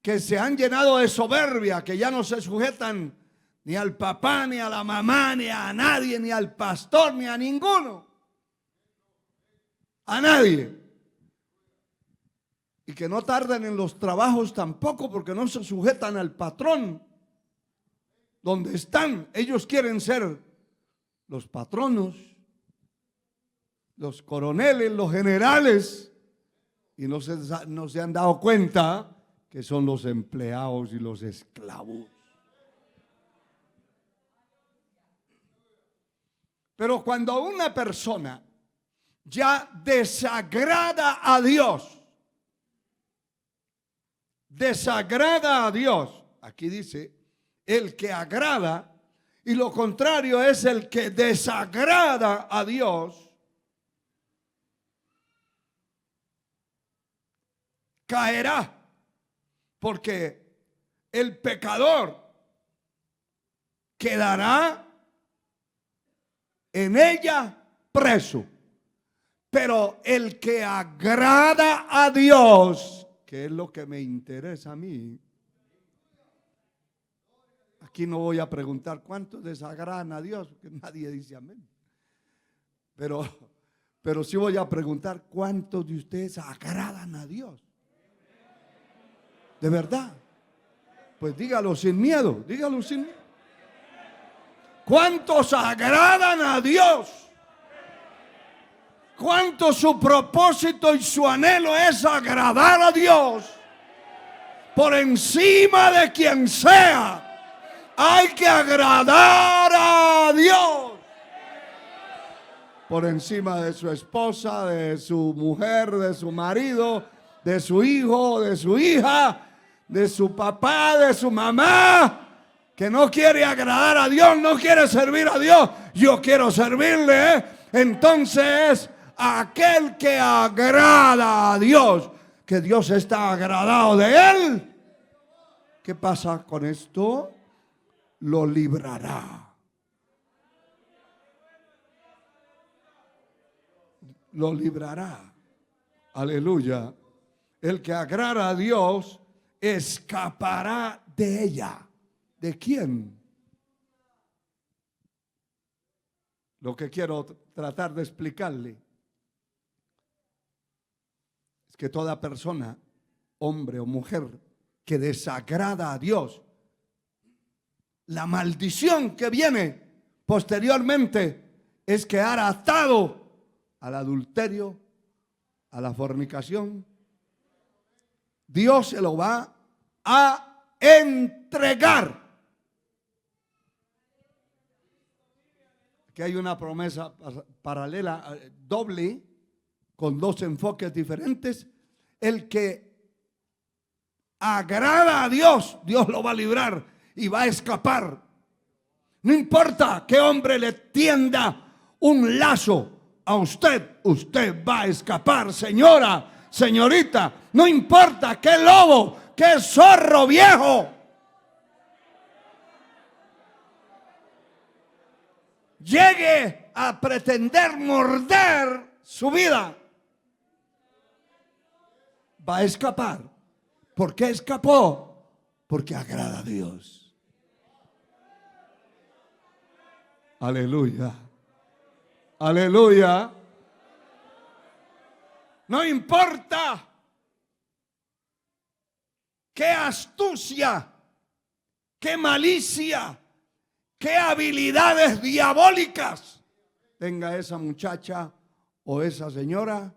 que se han llenado de soberbia, que ya no se sujetan ni al papá, ni a la mamá, ni a nadie, ni al pastor, ni a ninguno, a nadie, y que no tardan en los trabajos tampoco porque no se sujetan al patrón donde están. Ellos quieren ser los patronos, los coroneles, los generales, y no se han dado cuenta que son los empleados y los esclavos. Pero cuando una persona ya desagrada a Dios, aquí dice, el que agrada, y lo contrario es el que desagrada a Dios, caerá, porque el pecador quedará en ella preso. Pero el que agrada a Dios, que es lo que me interesa a mí, aquí no voy a preguntar cuántos desagradan a Dios, porque nadie dice amén. Pero sí voy a preguntar cuántos de ustedes agradan a Dios. ¿De verdad? Pues dígalo sin miedo, dígalo sin miedo. ¿Cuántos agradan a Dios? cuánto su propósito y su anhelo es agradar a Dios por encima de quien sea. Hay que agradar a Dios por encima de su esposa, de su mujer, de su marido, de su hijo, de su hija, de su papá, de su mamá, que no quiere agradar a Dios, no quiere servir a Dios. Yo quiero servirle, ¿eh? Entonces, aquel que agrada a Dios, que Dios está agradado de él, ¿qué pasa con esto? Lo librará. Lo librará. Aleluya. El que agrada a Dios escapará de ella. ¿De quién? Lo que quiero tratar de explicarle es que toda persona, hombre o mujer, que desagrada a Dios, la maldición que viene posteriormente es quedar atado al adulterio, a la fornicación. Dios se lo va a entregar. Aquí hay una promesa paralela, doble, con dos enfoques diferentes. El que agrada a Dios, Dios lo va a librar y va a escapar. No importa qué hombre le tienda un lazo a usted, usted va a escapar, señora, señorita. No importa qué lobo, qué zorro viejo llegue a pretender morder su vida, va a escapar. ¿Por qué escapó? Porque agrada a Dios. Aleluya. Aleluya. No importa qué astucia, qué malicia, qué habilidades diabólicas tenga esa muchacha o esa señora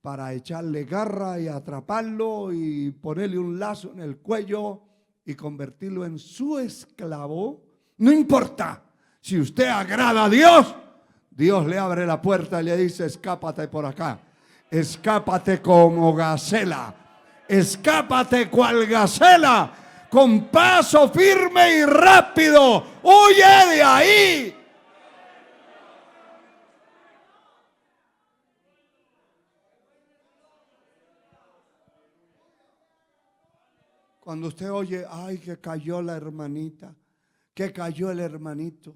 para echarle garra y atraparlo y ponerle un lazo en el cuello y convertirlo en su esclavo. No importa. Si usted agrada a Dios, Dios le abre la puerta y le dice: escápate por acá, escápate como gacela, escápate cual gacela, con paso firme y rápido, huye de ahí. Cuando usted oye: ay, que cayó la hermanita, que cayó el hermanito,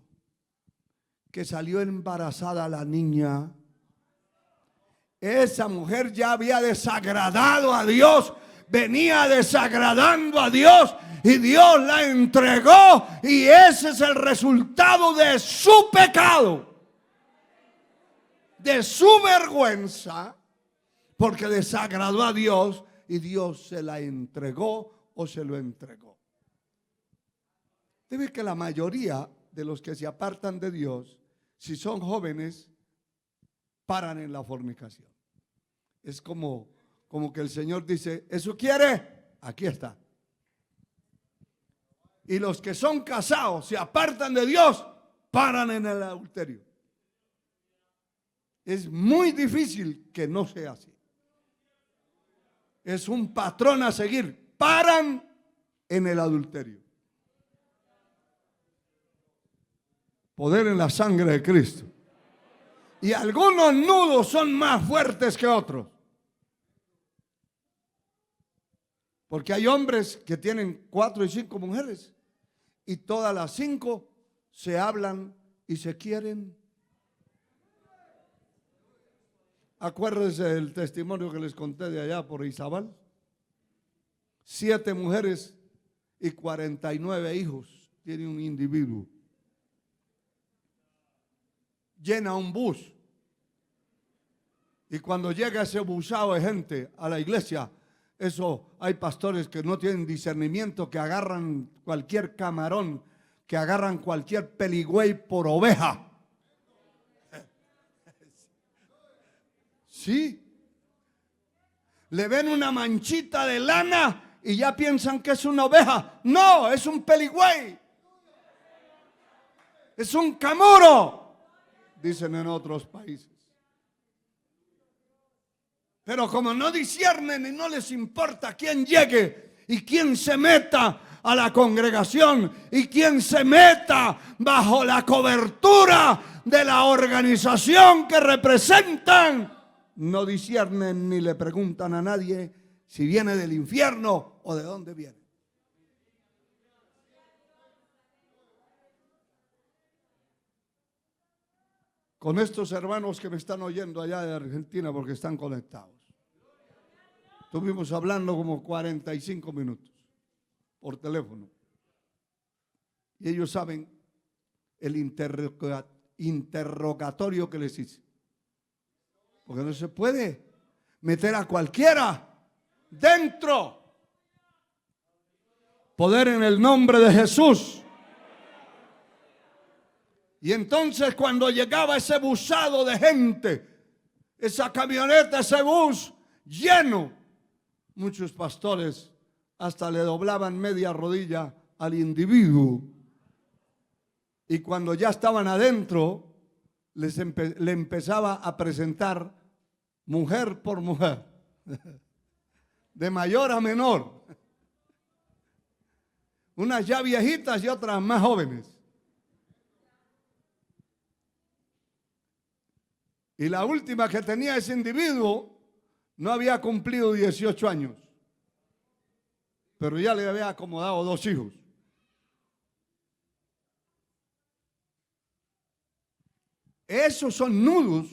que salió embarazada la niña, esa mujer ya había desagradado a Dios, venía desagradando a Dios y Dios la entregó, y ese es el resultado de su pecado, de su vergüenza, porque desagradó a Dios y Dios se la entregó o se lo entregó. Debe que la mayoría de los que se apartan de Dios, si son jóvenes, paran en la fornicación. Es como que el Señor dice: ¿eso quiere? Aquí está. Y los que son casados, se apartan de Dios, paran en el adulterio. Es muy difícil que no sea así. Es un patrón a seguir. Paran en el adulterio. Poder en la sangre de Cristo. Y algunos nudos son más fuertes que otros. Porque hay hombres que tienen 4 y 5 mujeres y todas las 5 se hablan y se quieren. Acuérdense del testimonio que les conté de allá por Izabal. 7 mujeres y 49 hijos tiene un individuo. Llena un bus. Y cuando llega ese busado de gente a la iglesia, eso hay pastores que no tienen discernimiento, que agarran cualquier camarón, que agarran cualquier peligüey por oveja. Sí. Le ven una manchita de lana y ya piensan que es una oveja. No, es un peligüey. Es un camuro, dicen en otros países. Pero como no disciernen y no les importa quién llegue y quién se meta a la congregación y quién se meta bajo la cobertura de la organización que representan, no disciernen ni le preguntan a nadie si viene del infierno o de dónde viene. Con estos hermanos que me están oyendo allá de Argentina porque están conectados, estuvimos hablando como 45 minutos por teléfono. Y ellos saben el interrogatorio que les hice. Porque no se puede meter a cualquiera dentro. Poder en el nombre de Jesús. Y entonces cuando llegaba ese busado de gente, esa camioneta, ese bus lleno, muchos pastores hasta le doblaban media rodilla al individuo. Y cuando ya estaban adentro, le empezaba a presentar mujer por mujer, de mayor a menor. Unas ya viejitas y otras más jóvenes. Y la última que tenía ese individuo no había cumplido 18 años. Pero ya le había acomodado 2 hijos. Esos son nudos,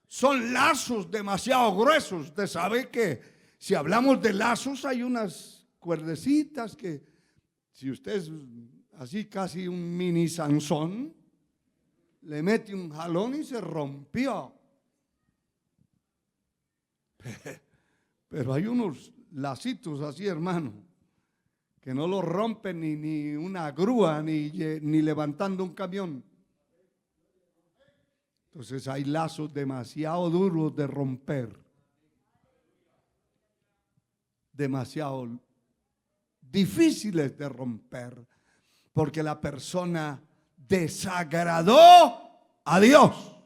son lazos demasiado gruesos. Usted sabe que si hablamos de lazos hay unas cuerdecitas que si usted es así casi un mini Sansón, le mete un jalón y se rompió. Pero hay unos lacitos así, hermano, que no los rompen ni una grúa, ni levantando un camión. Entonces hay lazos demasiado duros de romper, demasiado difíciles de romper, porque la persona desagradó a Dios.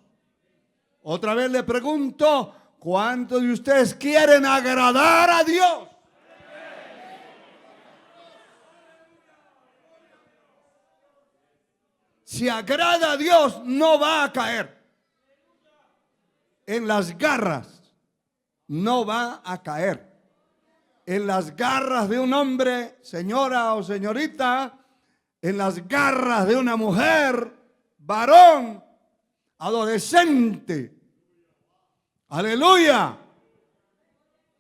Otra vez le pregunto, ¿cuántos de ustedes quieren agradar a Dios? Si agrada a Dios, no va a caer en las garras, no va a caer en las garras de un hombre, señora o señorita, en las garras de una mujer, varón, adolescente. Aleluya.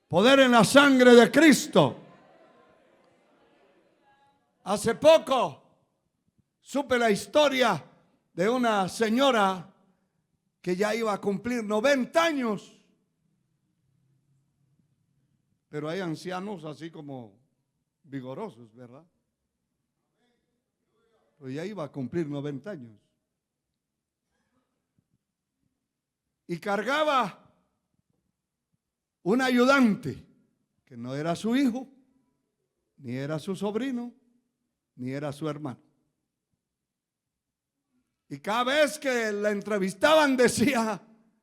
Poder en la sangre de Cristo. Hace poco supe la historia de una señora que ya iba a cumplir 90 años. Pero hay ancianos así como vigorosos, ¿verdad? Pero ya iba a cumplir 90 años. Y cargaba un ayudante que no era su hijo, ni era su sobrino, ni era su hermano. Y cada vez que la entrevistaban decía,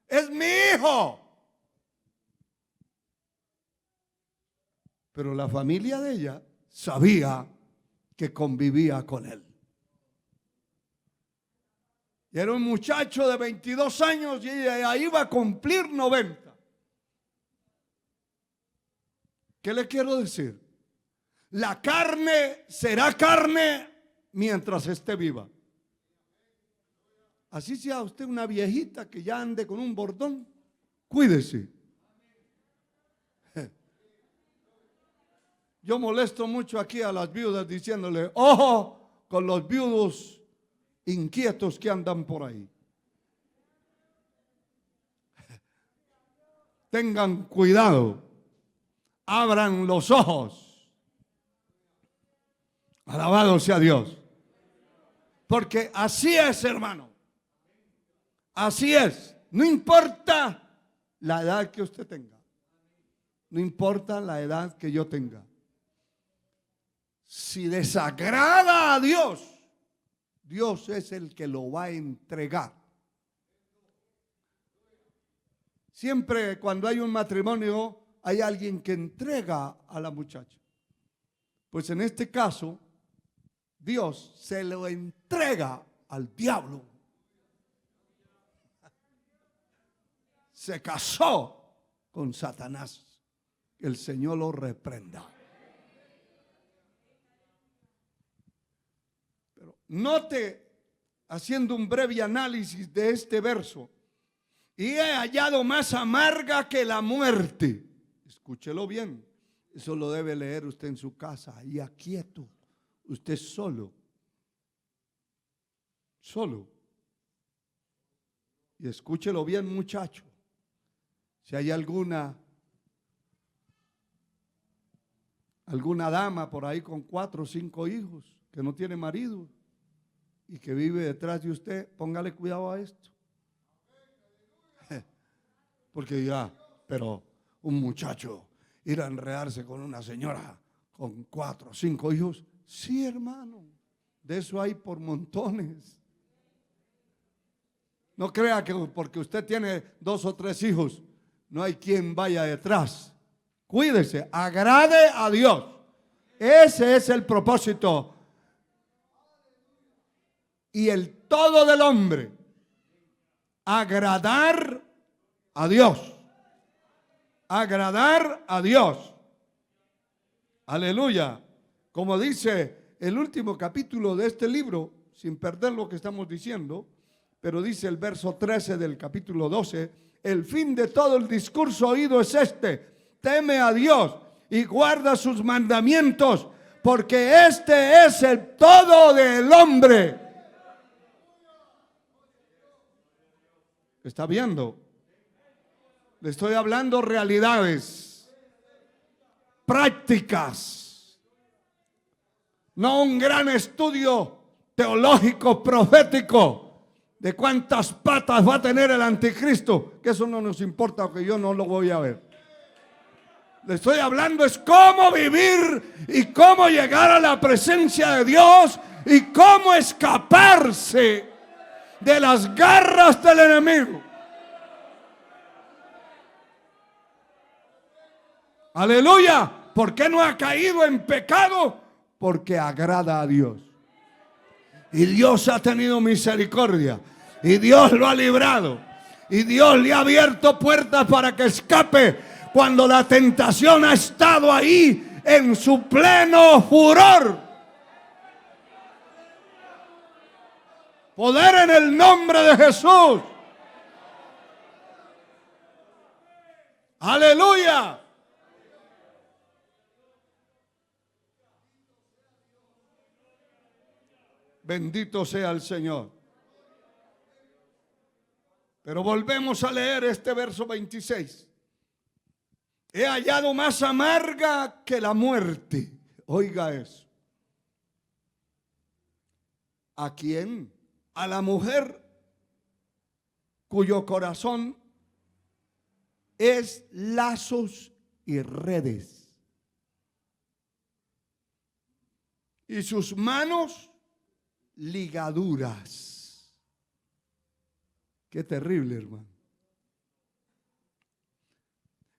es mi hijo. Pero la familia de ella sabía que convivía con él. Y era un muchacho de 22 años y ella iba a cumplir 90. ¿Qué le quiero decir? La carne será carne mientras esté viva. Así sea usted una viejita que ya ande con un bordón, cuídese. Yo molesto mucho aquí a las viudas diciéndole, ojo con los viudos inquietos que andan por ahí. Tengan cuidado, abran los ojos. Alabado sea Dios. Porque así es, hermano. Así es. No importa la edad que usted tenga. No importa la edad que yo tenga. Si desagrada a Dios, Dios es el que lo va a entregar. Siempre cuando hay un matrimonio hay alguien que entrega a la muchacha. Pues en este caso, Dios se lo entrega al diablo. Se casó con Satanás. El Señor lo reprenda. Pero note, haciendo un breve análisis de este verso, y he hallado más amarga que la muerte. Escúchelo bien. Eso lo debe leer usted en su casa, ahí quieto, usted solo. Solo. Y escúchelo bien, muchacho. Si hay alguna dama por ahí con 4 o 5 hijos que no tiene marido y que vive detrás de usted, póngale cuidado a esto. Porque ya, pero un muchacho ir a enredarse con una señora con 4 o 5 hijos, sí, hermano, de eso hay por montones. No crea que porque usted tiene 2 o 3 hijos, no hay quien vaya detrás. Cuídese, agrade a Dios. Ese es el propósito y el todo del hombre. Agradar a Dios. Agradar a Dios. Aleluya. Como dice el último capítulo de este libro, sin perder lo que estamos diciendo, pero dice el verso 13 del capítulo 12, el fin de todo el discurso oído es este: teme a Dios y guarda sus mandamientos, porque este es el todo del hombre. ¿Está viendo? Le estoy hablando realidades, prácticas, no un gran estudio teológico, profético, de cuántas patas va a tener el anticristo, que eso no nos importa, porque yo no lo voy a ver. Le estoy hablando es cómo vivir y cómo llegar a la presencia de Dios y cómo escaparse de las garras del enemigo. Aleluya. ¿Por qué no ha caído en pecado? Porque agrada a Dios. Y Dios ha tenido misericordia. Y Dios lo ha librado. Y Dios le ha abierto puertas para que escape cuando la tentación ha estado ahí en su pleno furor. Poder en el nombre de Jesús. Aleluya. Bendito sea el Señor. Pero volvemos a leer este verso 26. He hallado más amarga que la muerte. Oiga eso. ¿A quién? A la mujer cuyo corazón es lazos y redes, y sus manos ligaduras. Qué terrible, hermano.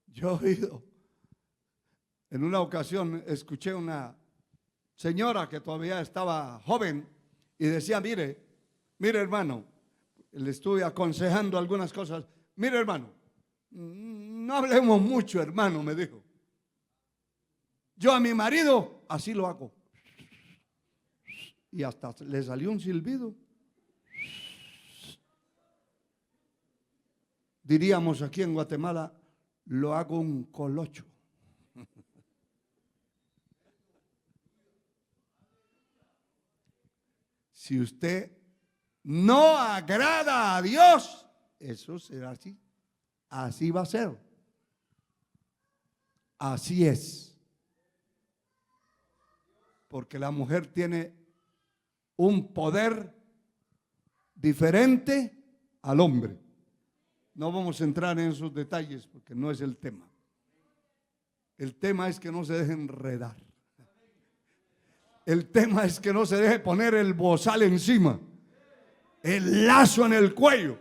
Yo he oído, en una ocasión escuché una señora que todavía estaba joven y decía, mire hermano, le estuve aconsejando algunas cosas. Mire hermano, no hablemos mucho, hermano, me dijo. Yo a mi marido así lo hago. Y hasta le salió un silbido. Diríamos aquí en Guatemala, lo hago un colocho. Si usted no agrada a Dios, eso será así. Así va a ser. Así es. Porque la mujer tiene un poder diferente al hombre. No vamos a entrar en esos detalles porque no es el tema. El tema es que no se deje enredar. El tema es que no se deje poner el bozal encima, el lazo en el cuello,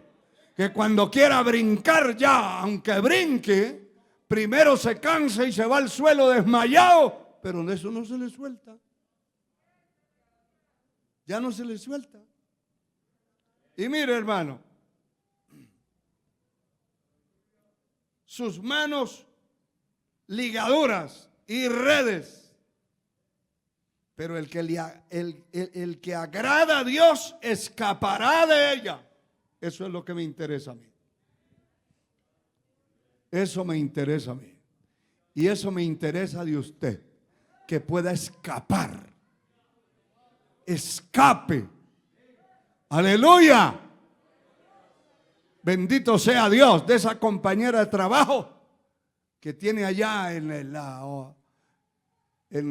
que cuando quiera brincar ya, aunque brinque, primero se cansa y se va al suelo desmayado, pero de eso no se le suelta. Ya no se le suelta. Y mire, hermano, sus manos ligaduras y redes. Pero el que agrada a Dios escapará de ella. Eso es lo que me interesa a mí. Eso me interesa a mí. Y eso me interesa de usted. Que pueda escapar. Escape. Aleluya. Bendito sea Dios de esa compañera de trabajo que tiene allá en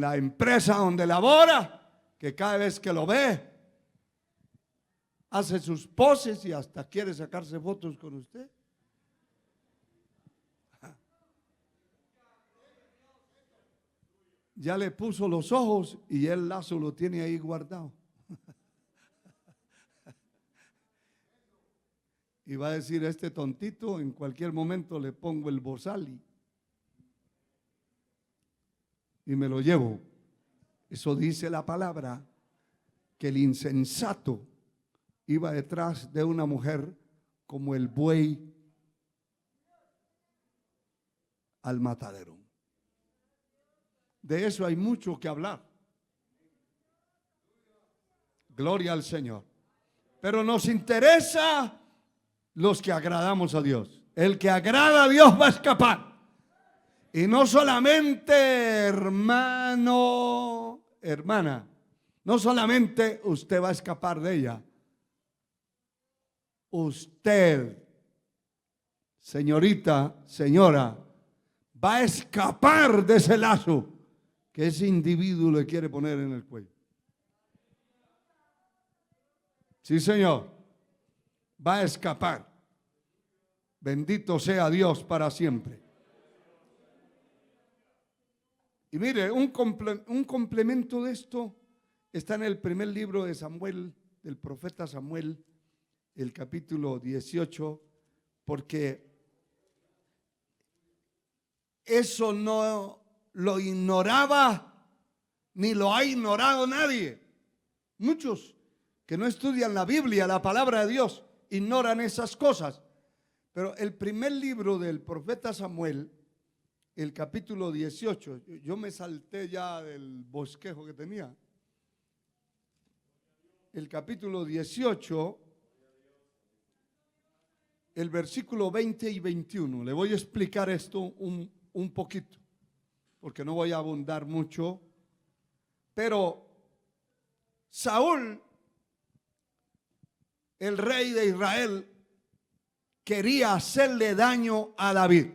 la empresa donde labora, que cada vez que lo ve, hace sus poses y hasta quiere sacarse fotos con usted. Ya le puso los ojos y el lazo lo tiene ahí guardado. Y va a decir, este tontito, en cualquier momento le pongo el bozal y me lo llevo. Eso dice la palabra, que el insensato iba detrás de una mujer como el buey al matadero. De eso hay mucho que hablar. Gloria al Señor. Pero nos interesa los que agradamos a Dios. El que agrada a Dios va a escapar. Y no solamente, hermano, hermana, no solamente usted va a escapar de ella. Usted, señorita, señora, va a escapar de ese lazo que ese individuo le quiere poner en el cuello. Sí, Señor, va a escapar. Bendito sea Dios para siempre. Y mire, un complemento de esto está en el primer libro de Samuel, del profeta Samuel, el capítulo 18, porque eso no lo ignoraba ni lo ha ignorado nadie. Muchos que no estudian la Biblia, la palabra de Dios, ignoran esas cosas. Pero el primer libro del profeta Samuel, el capítulo 18, yo me salté ya del bosquejo que tenía. El capítulo 18, el versículo 20 y 21. Le voy a explicar esto un poquito, porque no voy a abundar mucho. Pero Saúl, el rey de Israel, quería hacerle daño a David.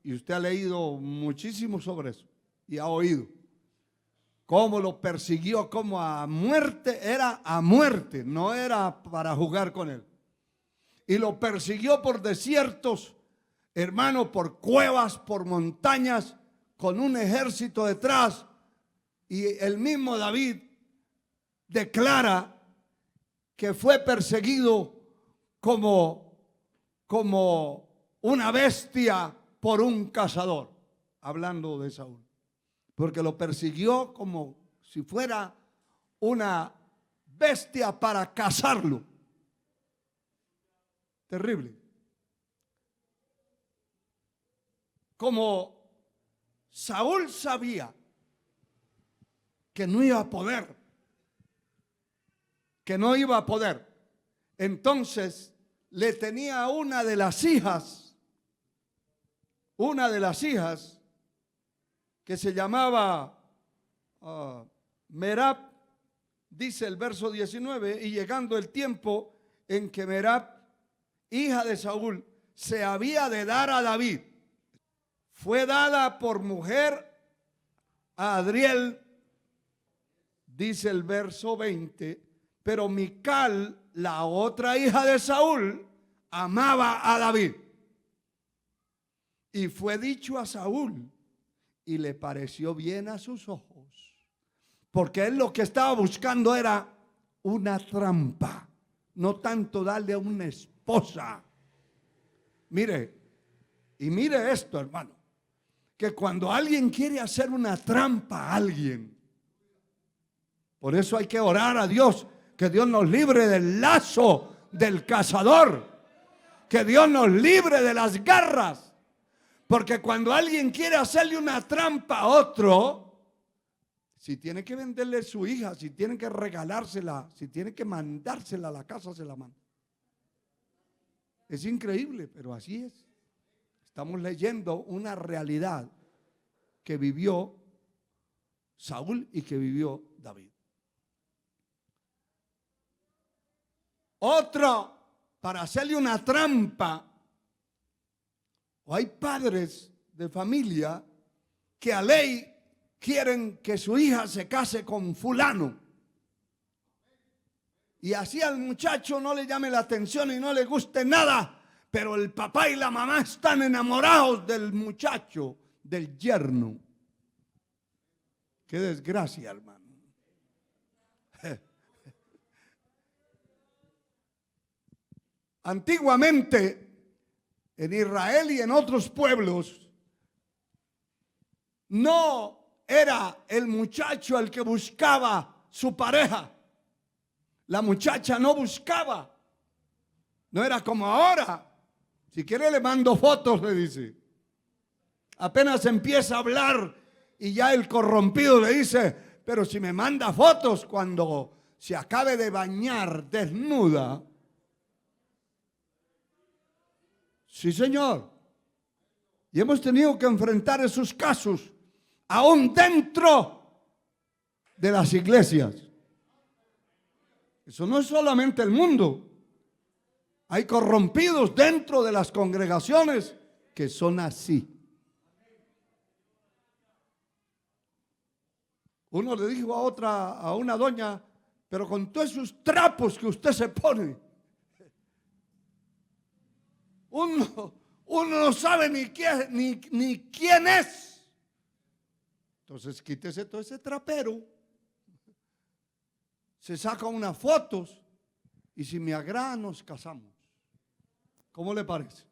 Y usted ha leído muchísimo sobre eso y ha oído cómo lo persiguió, como a muerte, era a muerte, no era para jugar con él. Y lo persiguió por desiertos, hermano, por cuevas, por montañas, con un ejército detrás. Y el mismo David declara que fue perseguido como una bestia por un cazador, hablando de Saúl, porque lo persiguió como si fuera una bestia para cazarlo. Terrible. Como Saúl sabía que no iba a poder, entonces le tenía a una de las hijas que se llamaba Merab, dice el verso 19, y llegando el tiempo en que Merab, hija de Saúl, se había de dar a David, fue dada por mujer a Adriel, dice el verso 20, pero Mical, la otra hija de Saúl, amaba a David. Y fue dicho a Saúl, y le pareció bien a sus ojos, porque él lo que estaba buscando era una trampa, no tanto darle a una esposa. Mire, y mire esto, hermano, que cuando alguien quiere hacer una trampa a alguien, por eso hay que orar a Dios, que Dios nos libre del lazo del cazador, que Dios nos libre de las garras, porque cuando alguien quiere hacerle una trampa a otro, si tiene que venderle su hija, si tiene que regalársela, si tiene que mandársela a la casa, se la manda. Es increíble, pero así es. Estamos leyendo una realidad que vivió Saúl y que vivió David. Otro, para hacerle una trampa, o hay padres de familia que a ley quieren que su hija se case con fulano. Y así al muchacho no le llame la atención y no le guste nada, pero el papá y la mamá están enamorados del muchacho, del yerno. Qué desgracia, hermano. Antiguamente, en Israel y en otros pueblos, no era el muchacho el que buscaba su pareja. La muchacha no buscaba. No era como ahora. Si quiere le mando fotos, le dice. Apenas empieza a hablar y ya el corrompido le dice, pero si me manda fotos cuando se acabe de bañar desnuda. Sí, señor. Y hemos tenido que enfrentar esos casos aún dentro de las iglesias. Eso no es solamente el mundo. Hay corrompidos dentro de las congregaciones que son así. Uno le dijo a una doña, pero con todos esos trapos que usted se pone, uno no sabe ni quién es. Entonces quítese todo ese trapero, se saca unas fotos y si me agrada nos casamos. ¿Cómo le parece?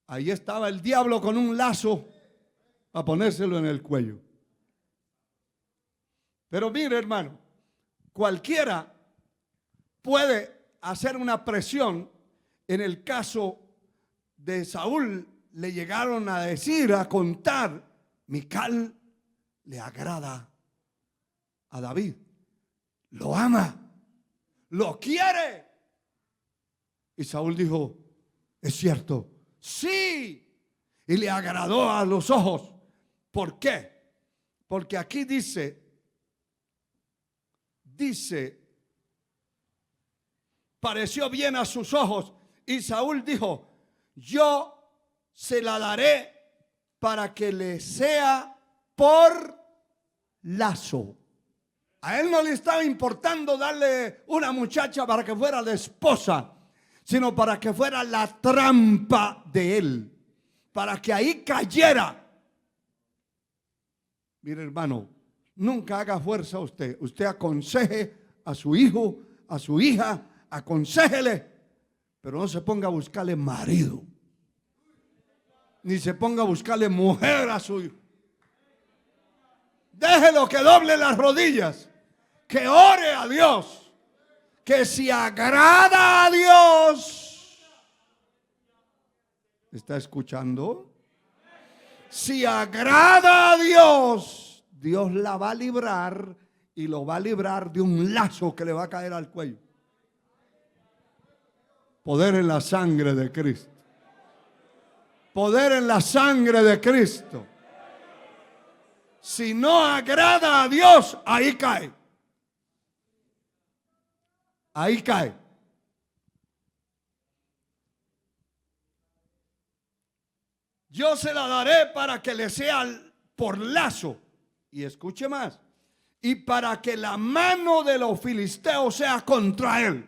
Ahí estaba el diablo con un lazo a ponérselo en el cuello. Pero mire, hermano, cualquiera puede hacer una presión. En el caso de Saúl le llegaron a decir, a contar, Mical le agrada a David, lo ama, lo quiere. Y Saúl dijo, es cierto, sí, y le agradó a los ojos. ¿Por qué? Porque aquí dice, pareció bien a sus ojos. Y Saúl dijo, yo se la daré para que le sea por lazo. A él no le estaba importando darle una muchacha para que fuera la esposa, sino para que fuera la trampa de él, para que ahí cayera. Mire, hermano, nunca haga fuerza a usted. Usted aconseje a su hijo, a su hija, aconséjele, pero no se ponga a buscarle marido, ni se ponga a buscarle mujer a su hijo. Déjelo que doble las rodillas, que ore a Dios, que si agrada a Dios, ¿está escuchando? Si agrada a Dios, Dios la va a librar y lo va a librar de un lazo que le va a caer al cuello. Poder en la sangre de Cristo. Poder en la sangre de Cristo. Si no agrada a Dios, ahí cae. Ahí cae. Yo se la daré para que le sea por lazo. Y escuche más. Y para que la mano de los filisteos sea contra él.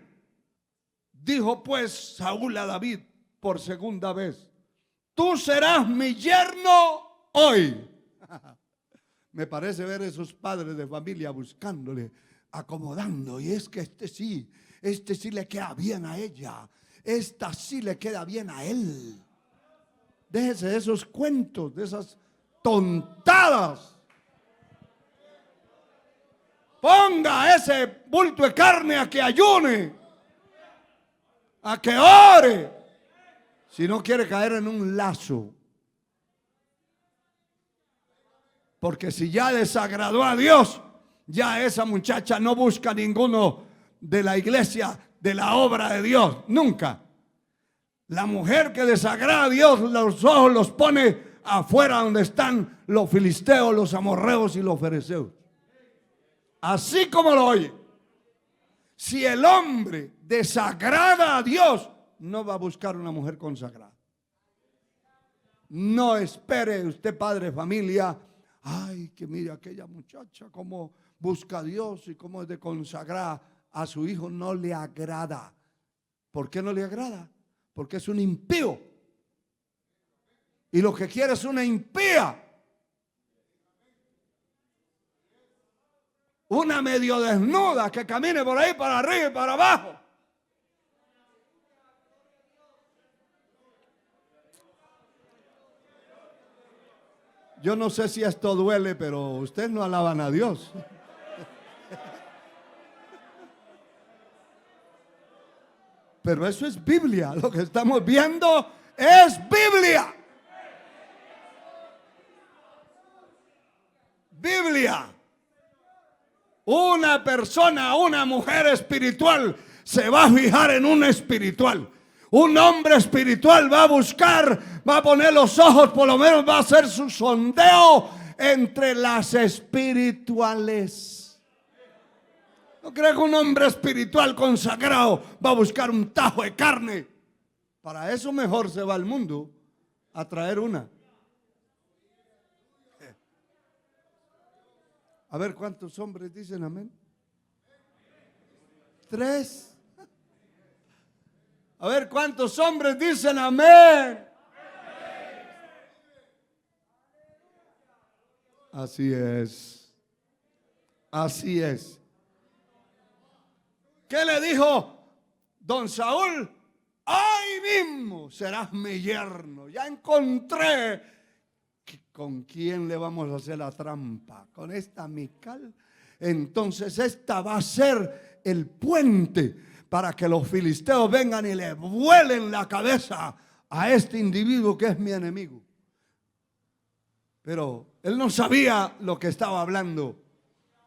Dijo pues Saúl a David, por segunda vez: tú serás mi yerno hoy. Me parece ver esos padres de familia buscándole, acomodando. Y es que este sí le queda bien a ella. Esta sí le queda bien a él. Déjese de esos cuentos, de esas tontadas. Ponga ese bulto de carne a que ayune, a que ore, si no quiere caer en un lazo. Porque si ya desagradó a Dios, ya esa muchacha no busca ninguno de la iglesia, de la obra de Dios, nunca. La mujer que desagrada a Dios, los ojos los pone afuera donde están los filisteos, los amorreos y los fereceos. Así como lo oye. Si el hombre desagrada a Dios, no va a buscar una mujer consagrada. No espere usted, padre de familia, ay, que mire aquella muchacha cómo busca a Dios y cómo es de consagrar a su hijo. No le agrada. ¿Por qué no le agrada? Porque es un impío. Y lo que quiere es una impía. Una medio desnuda que camine por ahí para arriba y para abajo. Yo no sé si esto duele, pero ustedes no alaban a Dios. Pero eso es Biblia. Lo que estamos viendo es Biblia. Biblia. Una persona, una mujer espiritual se va a fijar en un espiritual. Un hombre espiritual va a buscar, va a poner los ojos, por lo menos va a hacer su sondeo entre las espirituales. ¿No cree que un hombre espiritual consagrado va a buscar un tajo de carne? Para eso mejor se va al mundo a traer una. A ver cuántos hombres dicen amén. 3. A ver cuántos hombres dicen amén. Así es. Así es. ¿Qué le dijo don Saúl? Hoy mismo serás mi yerno. Ya encontré con quién le vamos a hacer la trampa. Con esta Mical. Entonces esta va a ser el puente para que los filisteos vengan y le vuelen la cabeza a este individuo que es mi enemigo. Pero él no sabía lo que estaba hablando,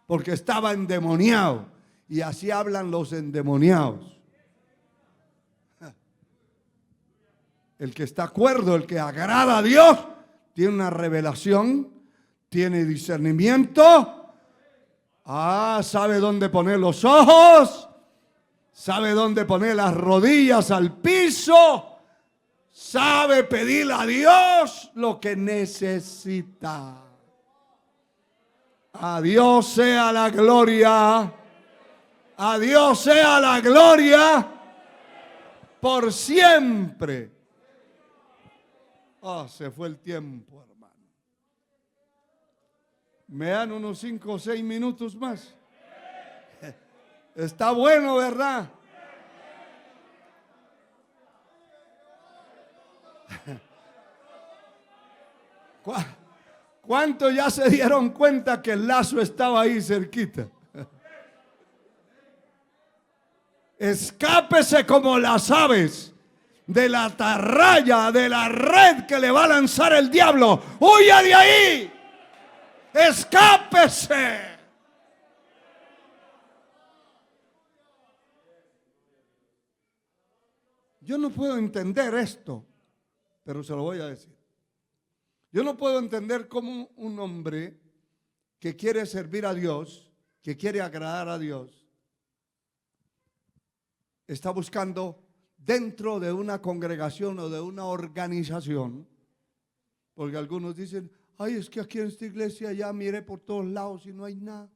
porque estaba endemoniado. Y así hablan los endemoniados. El que está cuerdo, el que agrada a Dios, tiene una revelación, tiene discernimiento. Sabe dónde poner los ojos, sabe dónde poner las rodillas al piso, sabe pedirle a Dios lo que necesita. A Dios sea la gloria, a Dios sea la gloria por siempre. Se fue el tiempo, hermano. ¿Me dan unos 5 o 6 minutos más? Está bueno, ¿verdad? ¿Cuántos ya se dieron cuenta que el lazo estaba ahí cerquita? Escápese como las aves de la atarraya, de la red que le va a lanzar el diablo. ¡Huya de ahí! ¡Escápese! Yo no puedo entender esto, pero se lo voy a decir. Yo no puedo entender cómo un hombre que quiere servir a Dios, que quiere agradar a Dios, está buscando dentro de una congregación o de una organización, porque algunos dicen, ay, es que aquí en esta iglesia ya miré por todos lados y no hay nada.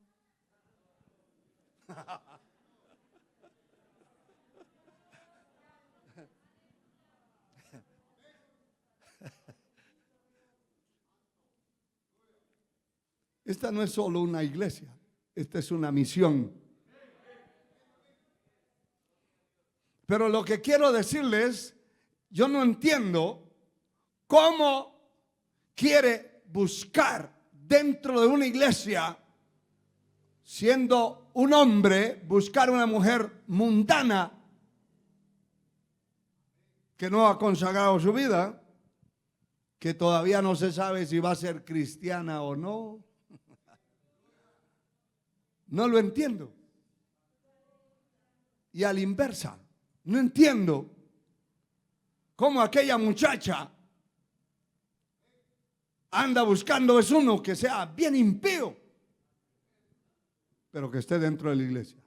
Esta no es solo una iglesia, esta es una misión. Pero lo que quiero decirles, yo no entiendo cómo quiere buscar dentro de una iglesia, siendo un hombre, buscar una mujer mundana que no ha consagrado su vida, que todavía no se sabe si va a ser cristiana o no. No lo entiendo. Y a la inversa, no entiendo cómo aquella muchacha anda buscando es uno que sea bien impío, pero que esté dentro de la iglesia.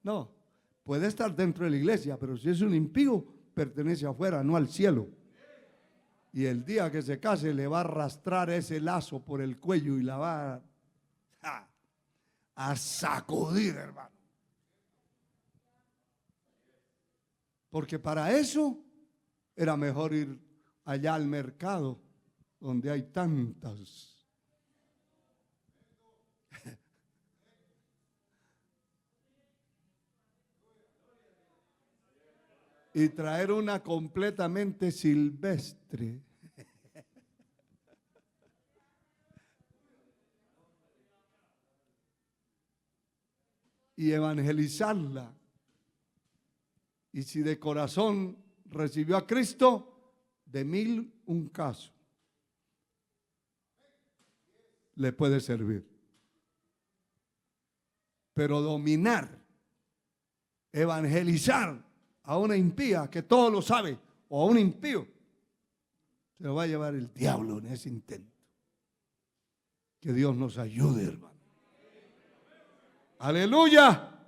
No, puede estar dentro de la iglesia, pero si es un impío, pertenece afuera, no al cielo. Y el día que se case le va a arrastrar ese lazo por el cuello y la va a sacudir, hermano. Porque para eso era mejor ir allá al mercado, donde hay tantas. Y traer una completamente silvestre. Y evangelizarla. Y si de corazón recibió a Cristo, de 1001 casos le puede servir. Pero dominar, evangelizar a una impía que todo lo sabe, o a un impío, se lo va a llevar el diablo en ese intento. Que Dios nos ayude, hermano. Aleluya.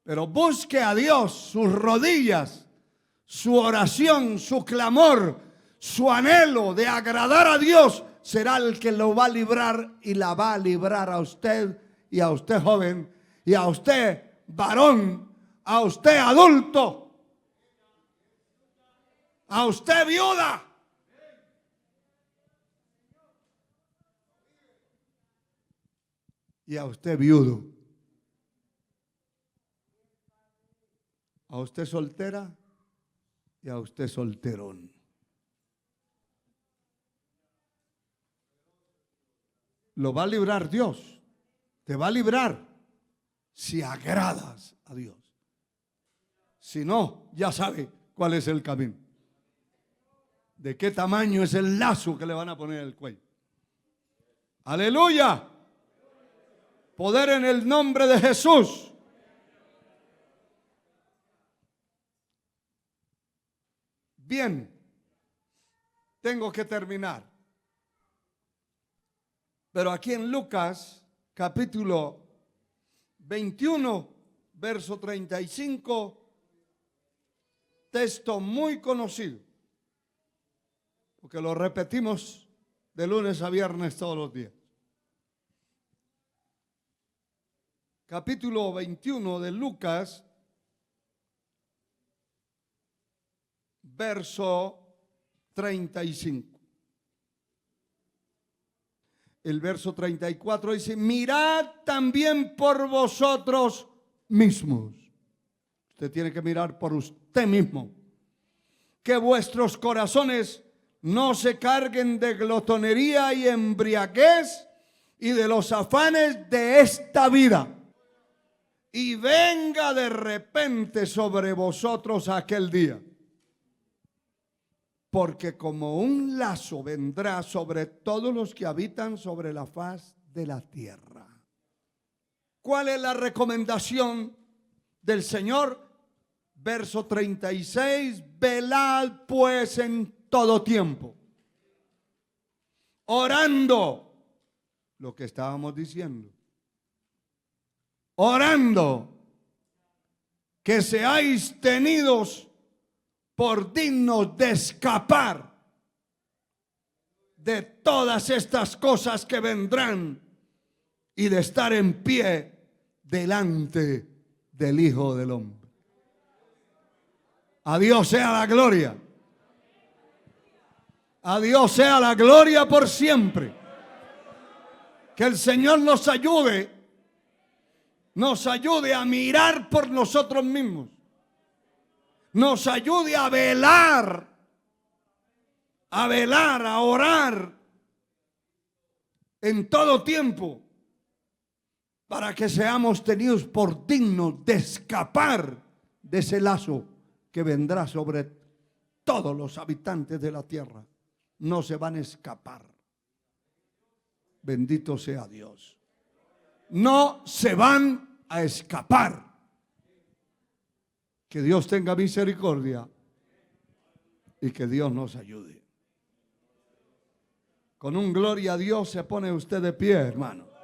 Pero busque a Dios, sus rodillas, su oración, su clamor, su anhelo de agradar a Dios será el que lo va a librar y la va a librar a usted y a usted joven y a usted varón, a usted adulto, a usted viuda. Y a usted viudo, a usted soltera y a usted solterón. Lo va a librar Dios, te va a librar si agradas a Dios. Si no, ya sabe cuál es el camino. De qué tamaño es el lazo que le van a poner en el cuello. Aleluya. Poder en el nombre de Jesús. Bien, tengo que terminar. Pero aquí en Lucas, capítulo 21, verso 35, texto muy conocido, porque lo repetimos de lunes a viernes todos los días. Capítulo 21 de Lucas, verso 35. El verso 34 dice: mirad también por vosotros mismos. Usted tiene que mirar por usted mismo. Que vuestros corazones no se carguen de glotonería y embriaguez y de los afanes de esta vida. Y venga de repente sobre vosotros aquel día. Porque como un lazo vendrá sobre todos los que habitan sobre la faz de la tierra. ¿Cuál es la recomendación del Señor? Verso 36, velad pues en todo tiempo, orando, lo que estábamos diciendo, orando, que seáis tenidos por dignos de escapar de todas estas cosas que vendrán y de estar en pie delante del Hijo del Hombre. A Dios sea la gloria. A Dios sea la gloria por siempre. Que el Señor nos ayude a mirar por nosotros mismos. Nos ayude a velar, a orar en todo tiempo, para que seamos tenidos por dignos de escapar de ese lazo que vendrá sobre todos los habitantes de la tierra. No se van a escapar. Bendito sea Dios. No se van a escapar. Que Dios tenga misericordia y que Dios nos ayude. Con un gloria a Dios se pone usted de pie, hermano.